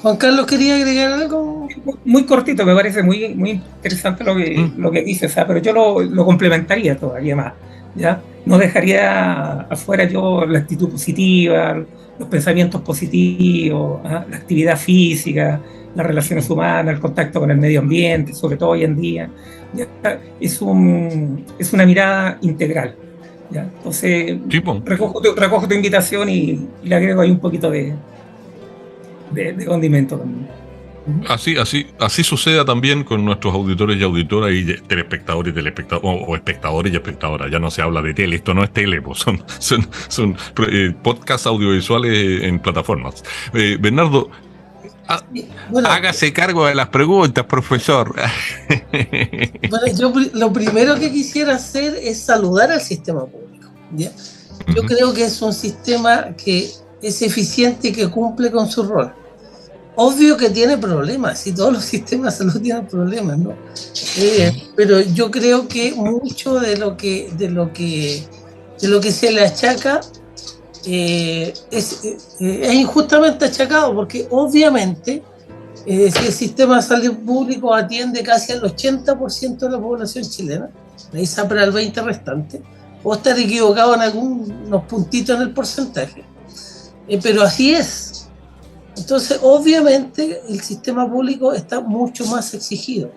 Juan Carlos, ¿quería agregar algo? Muy cortito, me parece muy interesante lo que dices, pero yo lo complementaría todavía más, ¿ya? no dejaría afuera yo la actitud positiva, los pensamientos positivos, la actividad física, las relaciones humanas, el contacto con el medio ambiente, sobre todo hoy en día. ¿Ya? Es una mirada integral. ¿Ya? Entonces, recojo tu invitación y le agrego ahí un poquito de condimento también. Así suceda también con nuestros auditores y auditoras y telespectadores y o espectadores y espectadoras. Ya no se habla de tele, esto no es tele, pues son podcasts audiovisuales en plataformas. Bernardo, hágase cargo de las preguntas, profesor. Bueno, yo lo primero que quisiera hacer es saludar al sistema público, ¿ya? Yo creo que es un sistema que es eficiente y que cumple con su rol. Obvio que tiene problemas, y todos los sistemas de salud tienen problemas, ¿no? Pero yo creo que mucho de lo que se le achaca es injustamente achacado, porque obviamente si el sistema de salud público atiende casi al 80% de la población chilena, la ISAPRE al 20% restante, puedo estar equivocado en algunos puntitos en el porcentaje, pero así es. Entonces, obviamente, el sistema público está mucho más exigido.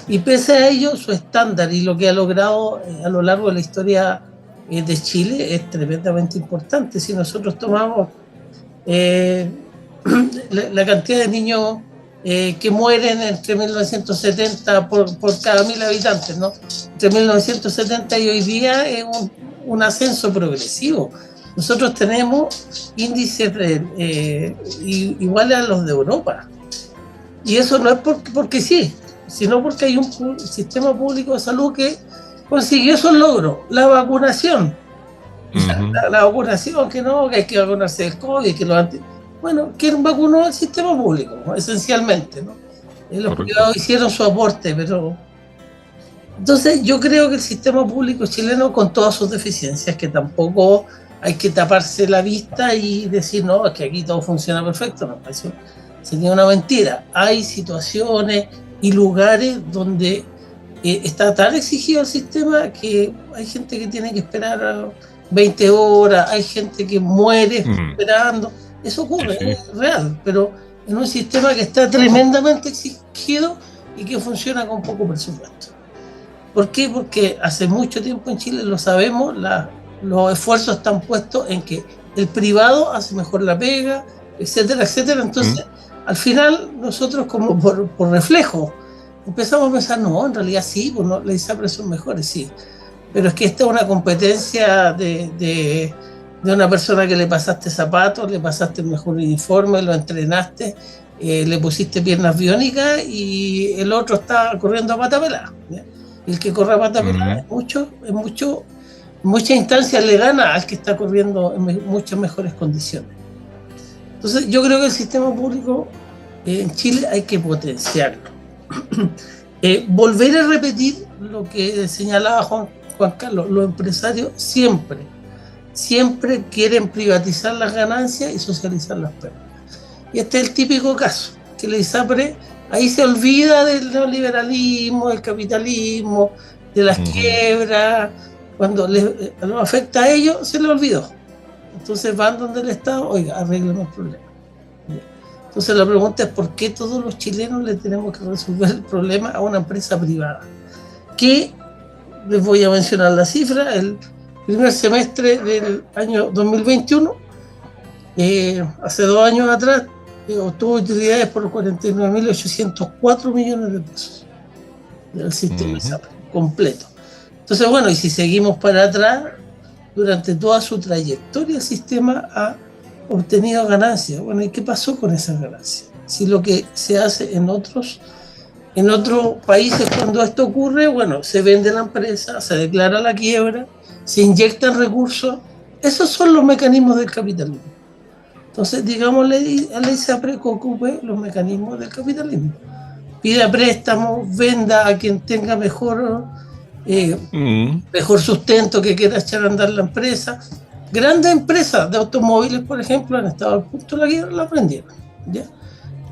Y pese a ello, su estándar y lo que ha logrado a lo largo de la historia de Chile es tremendamente importante. Si nosotros tomamos la cantidad de niños que mueren entre 1970 por cada 1.000 habitantes, ¿no? Entre 1970 y hoy día es un ascenso progresivo. Nosotros tenemos índices iguales a los de Europa. Y eso no es porque sí, sino porque hay un sistema público de salud que consiguió esos logros. La vacunación. La vacunación, que hay que vacunarse del COVID, bueno, ¿quién vacunó? El sistema público, esencialmente, ¿no? Los privados hicieron su aporte, pero... Entonces yo creo que el sistema público chileno, con todas sus deficiencias, que tampoco hay que taparse la vista y decir, no, es que aquí todo funciona perfecto, no, eso sería una mentira. Hay situaciones y lugares donde está tan exigido el sistema que hay gente que tiene que esperar 20 horas, hay gente que muere esperando. Eso ocurre, es real, pero en un sistema que está tremendamente exigido y que funciona con poco presupuesto. ¿Por qué? Porque hace mucho tiempo en Chile, lo sabemos, los esfuerzos están puestos en que el privado hace mejor la pega, etcétera, etcétera. Entonces, al final, nosotros como por reflejo, empezamos a pensar, no, en realidad sí, pues no, las ISAPRE son mejores, sí. Pero es que esta es una competencia de una persona que le pasaste zapatos, le pasaste el mejor uniforme, lo entrenaste, le pusiste piernas biónicas y el otro está corriendo a pata pelada. El que corre a pata pelada en muchas instancias le gana al que está corriendo en muchas mejores condiciones. Entonces yo creo que el sistema público en Chile hay que potenciarlo. Volver a repetir lo que señalaba Juan Carlos, los empresarios siempre quieren privatizar las ganancias y socializar las pérdidas. Y este es el típico caso, que la ISAPRE ahí se olvida del neoliberalismo, del capitalismo, de las quiebras. Cuando les afecta a ellos, se les olvidó. Entonces van donde el Estado, oiga, arreglen los problemas. Entonces la pregunta es, ¿por qué todos los chilenos le tenemos que resolver el problema a una empresa privada? Que, les voy a mencionar la cifra, el primer semestre del año 2021, hace 2 años atrás, obtuvo utilidades por 49.804 millones de pesos del sistema ISAPRE completo. Entonces, bueno, y si seguimos para atrás, durante toda su trayectoria el sistema ha obtenido ganancias. Bueno, ¿y qué pasó con esas ganancias? Si lo que se hace en otros países cuando esto ocurre, bueno, se vende la empresa, se declara la quiebra, se inyectan recursos. Esos son los mecanismos del capitalismo. Entonces, digámosle a la ISAPRE que ocupe los mecanismos del capitalismo. Pida préstamos, venda a quien tenga mejor sustento, que quiera echar a andar la empresa. Grandes empresas de automóviles, por ejemplo, han estado al punto de la quiebra, la aprendieron, ¿ya?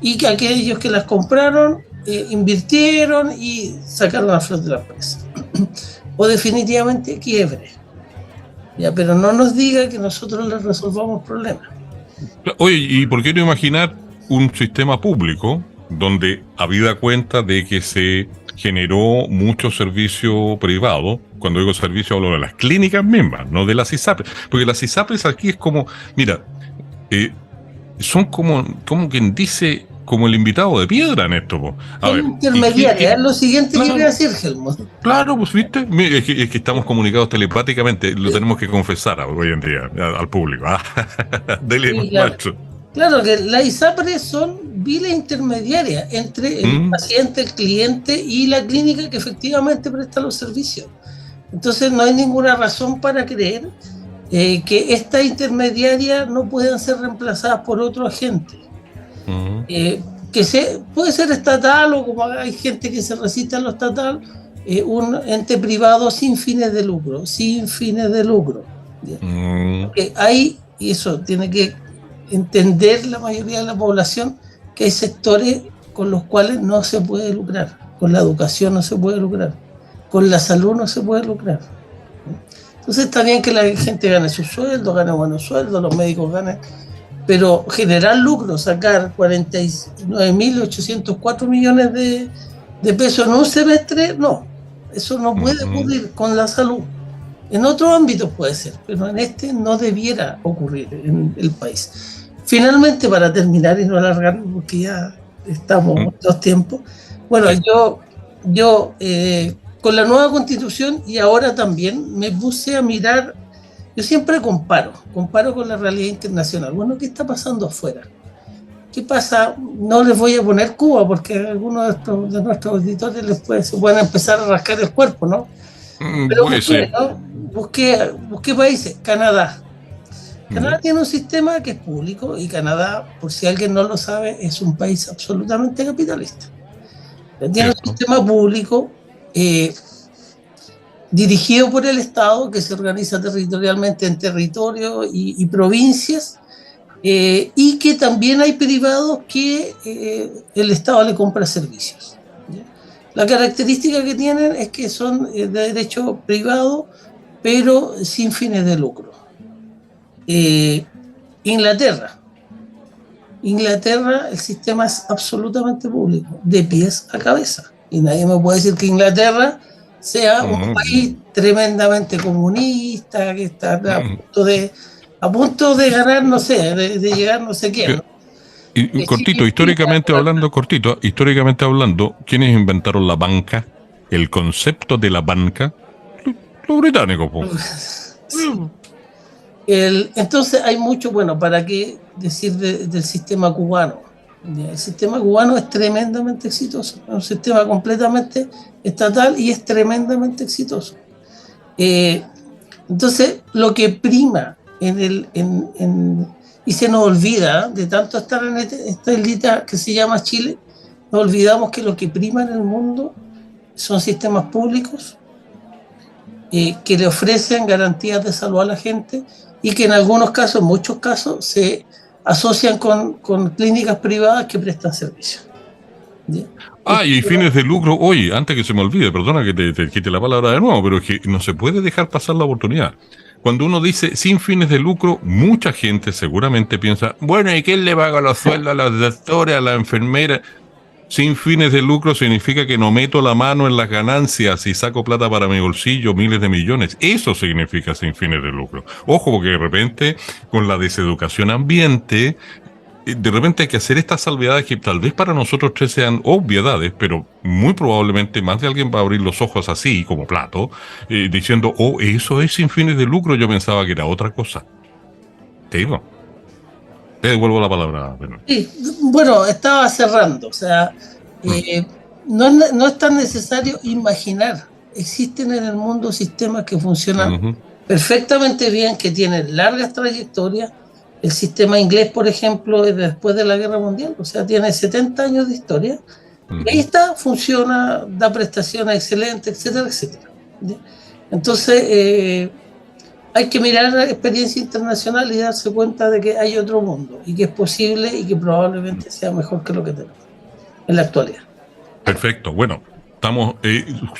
Y que aquellos que las compraron invirtieron y sacaron a flote la empresa. O definitivamente quiebre. Ya, pero no nos diga que nosotros les resolvamos problemas. Oye, ¿y por qué no imaginar un sistema público donde, habida cuenta de que se generó mucho servicio privado? Cuando digo servicio hablo de las clínicas mismas, no de las ISAPRES, porque las ISAPRES aquí es como, mira, son como quien dice, como el invitado de piedra en esto, po. A ver, intermediarias, es lo siguiente que voy a decir, Helmut. Claro, pues viste, es que estamos comunicados telepáticamente, lo tenemos que confesar hoy en día al público. Dele, Sí, claro. maestro. Claro que las ISAPRES son viles intermediarias entre el paciente, el cliente y la clínica que efectivamente presta los servicios. Entonces no hay ninguna razón para creer que estas intermediarias no puedan ser reemplazadas por otro agente. Puede ser estatal o como hay gente que se resiste a lo estatal, un ente privado sin fines de lucro, Hay, y eso tiene que entender la mayoría de la población, que hay sectores con los cuales no se puede lucrar. Con la educación no se puede lucrar, con la salud no se puede lucrar. Entonces está bien que la gente gane su sueldo, gane buenos sueldos, los médicos ganen, pero generar lucro, sacar 49.804 millones de pesos en un semestre, no. Eso no puede ocurrir con la salud. En otros ámbitos puede ser, pero en este no debiera ocurrir en el país. Finalmente, para terminar y no alargarnos, porque ya estamos en los tiempos, bueno, yo con la nueva Constitución y ahora también me puse a mirar. Yo siempre comparo con la realidad internacional. Bueno, ¿qué está pasando afuera? ¿Qué pasa? No les voy a poner Cuba, porque algunos de nuestros auditores se pueden empezar a rascar el cuerpo, ¿no? Pero busqué países. Canadá. Canadá tiene un sistema que es público, y Canadá, por si alguien no lo sabe, es un país absolutamente capitalista. Tiene un sistema público dirigido por el Estado, que se organiza territorialmente en territorios y provincias, y que también hay privados que el Estado le compra servicios. ¿Ya? La característica que tienen es que son de derecho privado, pero sin fines de lucro. Inglaterra, el sistema es absolutamente público, de pies a cabeza, y nadie me puede decir que Inglaterra sea un país tremendamente comunista, que está a punto de ganar, no sé, de llegar no sé qué, ¿no? Y cortito, históricamente hablando, ¿quiénes inventaron la banca? El concepto de la banca, los británicos, po. Entonces hay mucho, bueno, ¿para qué decir del sistema cubano? El sistema cubano es tremendamente exitoso, es un sistema completamente estatal y es tremendamente exitoso. Entonces, lo que prima y se nos olvida, de tanto estar en esta islita que se llama Chile, nos olvidamos que lo que prima en el mundo son sistemas públicos que le ofrecen garantías de salud a la gente, y que en algunos casos, en muchos casos, se asocian con clínicas privadas que prestan servicios. ¿Sí? Y fines de lucro. Oye, antes que se me olvide, perdona que te quite la palabra de nuevo, pero es que no se puede dejar pasar la oportunidad. Cuando uno dice sin fines de lucro, mucha gente seguramente piensa, bueno, ¿y quién le paga los sueldos a los doctores, a las enfermeras? Sin fines de lucro significa que no meto la mano en las ganancias y saco plata para mi bolsillo, miles de millones. Eso significa sin fines de lucro. Ojo, porque de repente, con la deseducación ambiente, de repente hay que hacer estas salvedades que tal vez para nosotros tres sean obviedades, pero muy probablemente más de alguien va a abrir los ojos así, como plato, diciendo, eso es sin fines de lucro. Yo pensaba que era otra cosa. Te digo. Te devuelvo la palabra. Sí, bueno, estaba cerrando. O sea, no es tan necesario imaginar. Existen en el mundo sistemas que funcionan perfectamente bien, que tienen largas trayectorias. El sistema inglés, por ejemplo, es después de la Guerra Mundial, o sea, tiene 70 años de historia. Y ahí está, funciona, da prestaciones excelentes, etcétera, etcétera. Entonces, hay que mirar la experiencia internacional y darse cuenta de que hay otro mundo y que es posible y que probablemente sea mejor que lo que tenemos en la actualidad. Perfecto. Bueno, Estamos,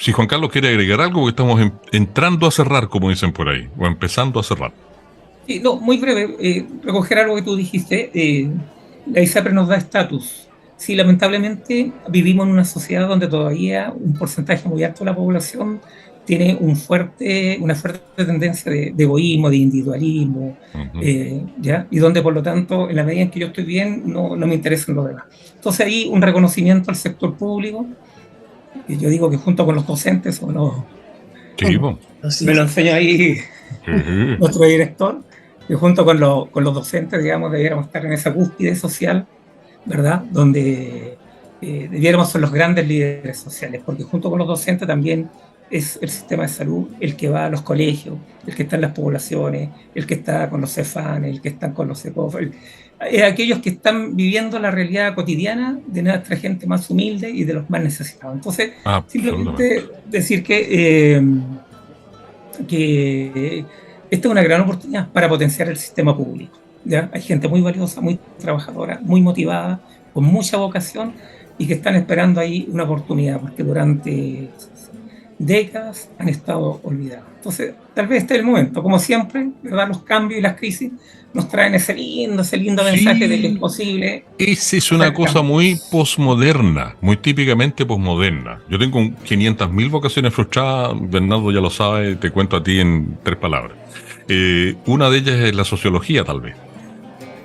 si Juan Carlos quiere agregar algo, que estamos entrando a cerrar, como dicen por ahí, o empezando a cerrar. No, muy breve, recoger algo que tú dijiste. La ISAPRE nos da estatus. Sí, lamentablemente vivimos en una sociedad donde todavía un porcentaje muy alto de la población tiene una fuerte tendencia de egoísmo, de individualismo, ¿ya? Y donde por lo tanto, en la medida en que yo estoy bien, no me interesan los demás. Entonces ahí un reconocimiento al sector público, y yo digo que junto con los docentes, o no, me lo enseñó ahí nuestro director, que junto con los docentes, digamos, debiéramos estar en esa cúspide social, ¿verdad? Donde debiéramos ser los grandes líderes sociales, porque junto con los docentes también es el sistema de salud el que va a los colegios, el que está en las poblaciones, el que está con los CEFAN, el que está con los ECOF, aquellos que están viviendo la realidad cotidiana de nuestra gente más humilde y de los más necesitados. Entonces, simplemente decir que esta es una gran oportunidad para potenciar el sistema público, ¿ya? Hay gente muy valiosa, muy trabajadora, muy motivada, con mucha vocación y que están esperando ahí una oportunidad, porque durante décadas han estado olvidados. Entonces, tal vez este es el momento. Como siempre, ¿verdad? Los cambios y las crisis nos traen ese lindo mensaje de que es posible. Esa es una cosa muy posmoderna, muy típicamente posmoderna. Yo tengo 500.000 vocaciones frustradas, Bernardo ya lo sabe, te cuento a ti en 3 palabras. Una de ellas es la sociología, tal vez.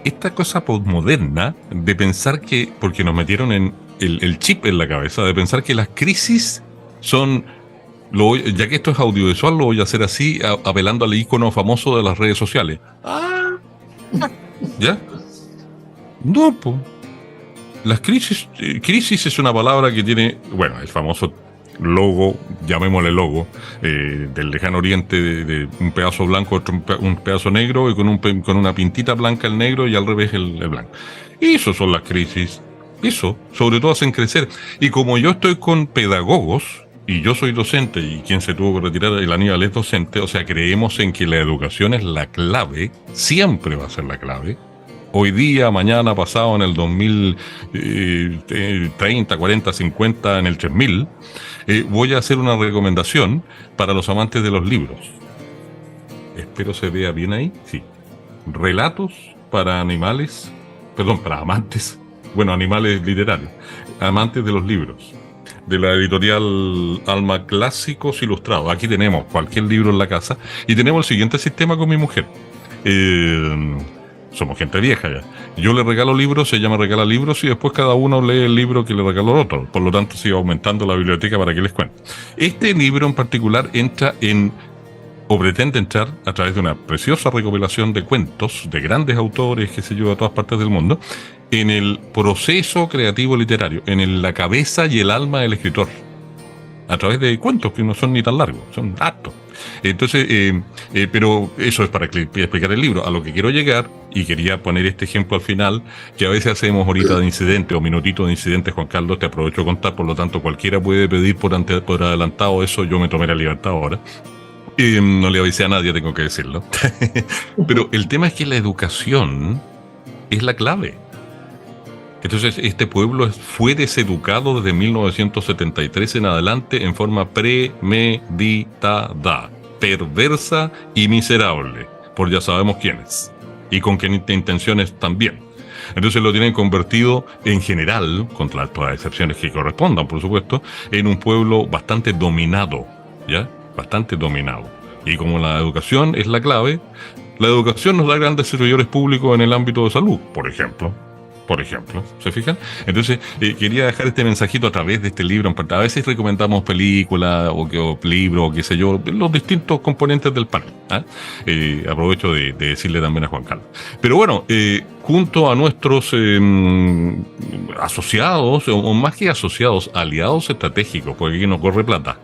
Esta cosa posmoderna de pensar que, porque nos metieron en el chip en la cabeza, de pensar que las crisis son... ya que esto es audiovisual, lo voy a hacer así, apelando al icono famoso de las redes sociales. ¿Ya? No, pues. Las crisis es una palabra que tiene, bueno, el famoso logo, llamémosle logo, del lejano oriente, de un pedazo blanco, un pedazo negro, y con una pintita blanca el negro y al revés el blanco. Y eso son las crisis. Eso, sobre todo, hacen crecer. Y como yo estoy con pedagogos, y yo soy docente, y quien se tuvo que retirar, el Aníbal, es docente, o sea, creemos en que la educación es la clave, siempre va a ser la clave. Hoy día, mañana, pasado, en el 2030, 40, 50, en el 3000, voy a hacer una recomendación para los amantes de los libros. Espero se vea bien ahí, sí. Relatos para amantes, animales literarios, amantes de los libros, de la editorial Alma Clásicos Ilustrados. Aquí tenemos cualquier libro en la casa y tenemos el siguiente sistema con mi mujer. Somos gente vieja ya. Yo le regalo libros, ella me regala libros y después cada uno lee el libro que le regaló el otro. Por lo tanto, sigue aumentando la biblioteca para que les cuente. Este libro en particular pretende entrar a través de una preciosa recopilación de cuentos de grandes autores, qué sé yo, de todas partes del mundo, en el proceso creativo literario, en la cabeza y el alma del escritor, a través de cuentos que no son ni tan largos, son actos. Entonces, pero eso es para explicar el libro. A lo que quiero llegar, y quería poner este ejemplo al final, que a veces hacemos horita de incidente o minutito de incidente, Juan Carlos, te aprovecho de contar, por lo tanto cualquiera puede pedir por adelantado eso, yo me tomé la libertad ahora. No le avisé a nadie, tengo que decirlo. Pero el tema es que la educación es la clave. Entonces, este pueblo fue deseducado desde 1973 en adelante en forma premeditada, perversa y miserable, por ya sabemos quiénes, y con qué intenciones también. Entonces lo tienen convertido en general, contra todas las excepciones que correspondan, por supuesto, en un pueblo bastante dominado, ¿ya? Bastante dominado. Y como la educación es la clave, la educación nos da grandes servidores públicos en el ámbito de salud, por ejemplo, ¿se fijan? Entonces, quería dejar este mensajito a través de este libro. A veces recomendamos películas o libros, o qué sé yo, los distintos componentes del panel. Aprovecho de decirle también a Juan Carlos. Pero bueno, junto a nuestros asociados, o más que asociados, aliados estratégicos, porque aquí no corre plata.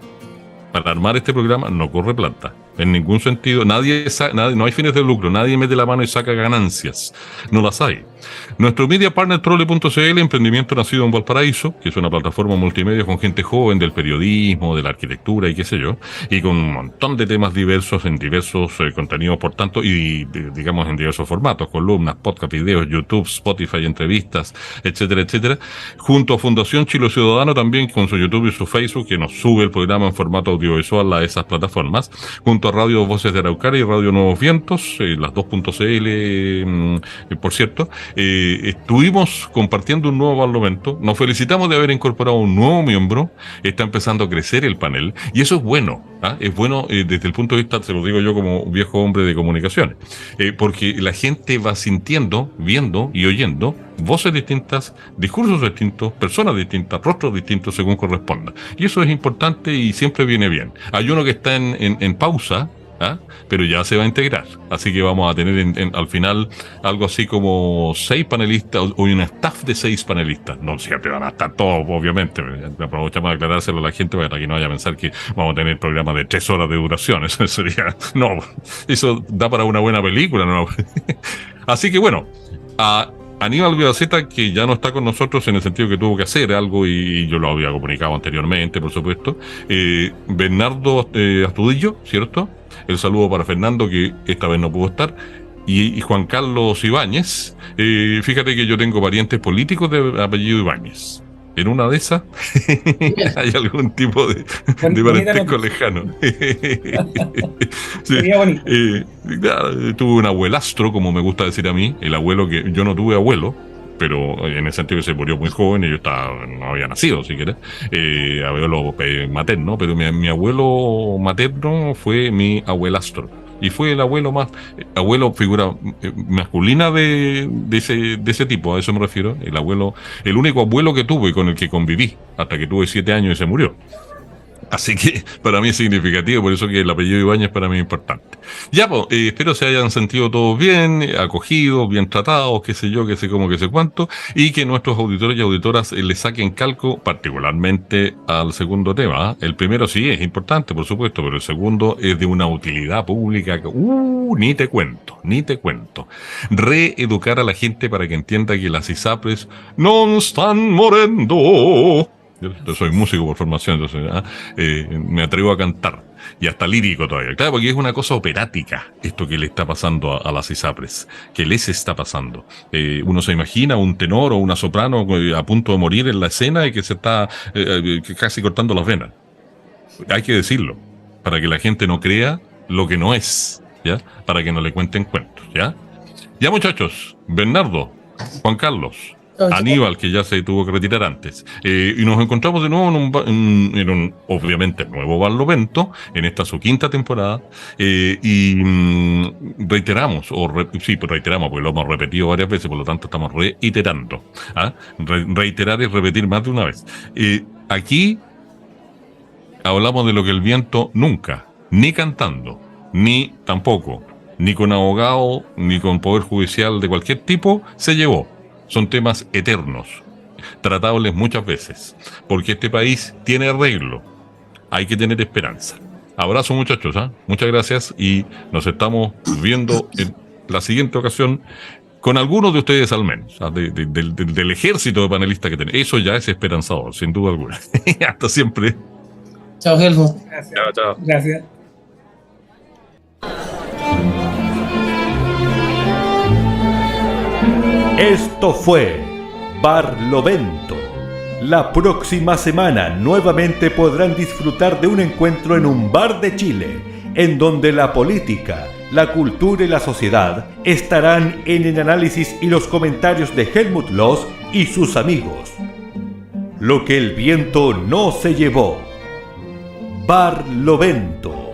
Para armar este programa no corre plata, en ningún sentido. Nadie, no hay fines de lucro, nadie mete la mano y saca ganancias. No las hay. Nuestro media partner Trole.cl, emprendimiento nacido en Valparaíso, que es una plataforma multimedia con gente joven del periodismo, de la arquitectura y qué sé yo, y con un montón de temas diversos en diversos contenidos, por tanto, y digamos en diversos formatos, columnas, podcast, videos, YouTube, Spotify, entrevistas, etcétera, etcétera, junto a Fundación Chile Ciudadano también con su YouTube y su Facebook, que nos sube el programa en formato audiovisual a esas plataformas, junto a Radio Voces de Araucaria y Radio Nuevos Vientos, las 2.cl, por cierto, estuvimos compartiendo un nuevo Parlamento. Nos felicitamos de haber incorporado un nuevo miembro. Está empezando a crecer el panel y eso es bueno. Es bueno desde el punto de vista, se lo digo yo como viejo hombre de comunicaciones, porque la gente va sintiendo, viendo y oyendo voces distintas, discursos distintos, personas distintas, rostros distintos según corresponda. Y eso es importante y siempre viene bien. Hay uno que está en pausa, pero ya se va a integrar, así que vamos a tener al final algo así como 6 panelistas o un staff de 6 panelistas. No siempre van a estar todos, obviamente. Aprovechamos de aclarárselo a la gente para que no vaya a pensar que vamos a tener programas de 3 horas de duración. Eso sería, no, eso da para una buena película, ¿no? Así que bueno, a Aníbal Villaseca, que ya no está con nosotros en el sentido que tuvo que hacer algo y yo lo había comunicado anteriormente, por supuesto. Bernardo Astudillo, ¿cierto? El saludo para Fernando, que esta vez no pudo estar. Y Juan Carlos Ibáñez. Fíjate que yo tengo parientes políticos de apellido Ibáñez. En una de esas hay algún tipo de parentesco lejano. Sí. Tuve un abuelastro, como me gusta decir a mí. El abuelo que yo no tuve abuelo, pero en el sentido que se murió muy joven y yo no había nacido, si querés, abuelo materno, pero mi abuelo materno fue mi abuelastro. Y fue el abuelo figura masculina de ese tipo, a eso me refiero. El único abuelo que tuve y con el que conviví, hasta que tuve 7 años y se murió. Así que para mí es significativo, por eso que el apellido Ibáñez para mí es importante. Ya, pues, espero se hayan sentido todos bien, acogidos, bien tratados, qué sé yo, qué sé cómo, qué sé cuánto, y que nuestros auditores y auditoras le saquen calco, particularmente al segundo tema. El primero sí es importante, por supuesto, pero el segundo es de una utilidad pública que, ni te cuento. Reeducar a la gente para que entienda que las ISAPRES no están muriendo. Yo soy músico por formación, entonces me atrevo a cantar, y hasta lírico todavía, claro, porque es una cosa operática esto que le está pasando a las ISAPRES, que les está pasando. Uno se imagina un tenor o una soprano a punto de morir en la escena y que se está casi cortando las venas. Hay que decirlo, para que la gente no crea lo que no es, ¿ya? Para que no le cuenten cuentos, ¿ya? Ya, muchachos, Bernardo, Juan Carlos, Aníbal, que ya se tuvo que retirar antes, y nos encontramos de nuevo en un obviamente nuevo Barlovento, en esta su 5ª temporada, y reiteramos, reiteramos, porque lo hemos repetido varias veces, por lo tanto estamos reiterando. Reiterar es repetir más de una vez. Aquí hablamos de lo que el viento nunca, ni cantando, ni tampoco, ni con abogado, ni con poder judicial de cualquier tipo, se llevó. Son temas eternos, tratables muchas veces, porque este país tiene arreglo. Hay que tener esperanza. Abrazo, muchachos, muchas gracias, y nos estamos viendo en la siguiente ocasión con algunos de ustedes al menos, del ejército de panelistas que tenemos. Eso ya es esperanzador, sin duda alguna. Hasta siempre. Chao, Helmut. Gracias. Chao. Gracias. Esto fue Barlovento. La próxima semana nuevamente podrán disfrutar de un encuentro en un bar de Chile, en donde la política, la cultura y la sociedad estarán en el análisis y los comentarios de Helmut Loss y sus amigos. Lo que el viento no se llevó. Barlovento.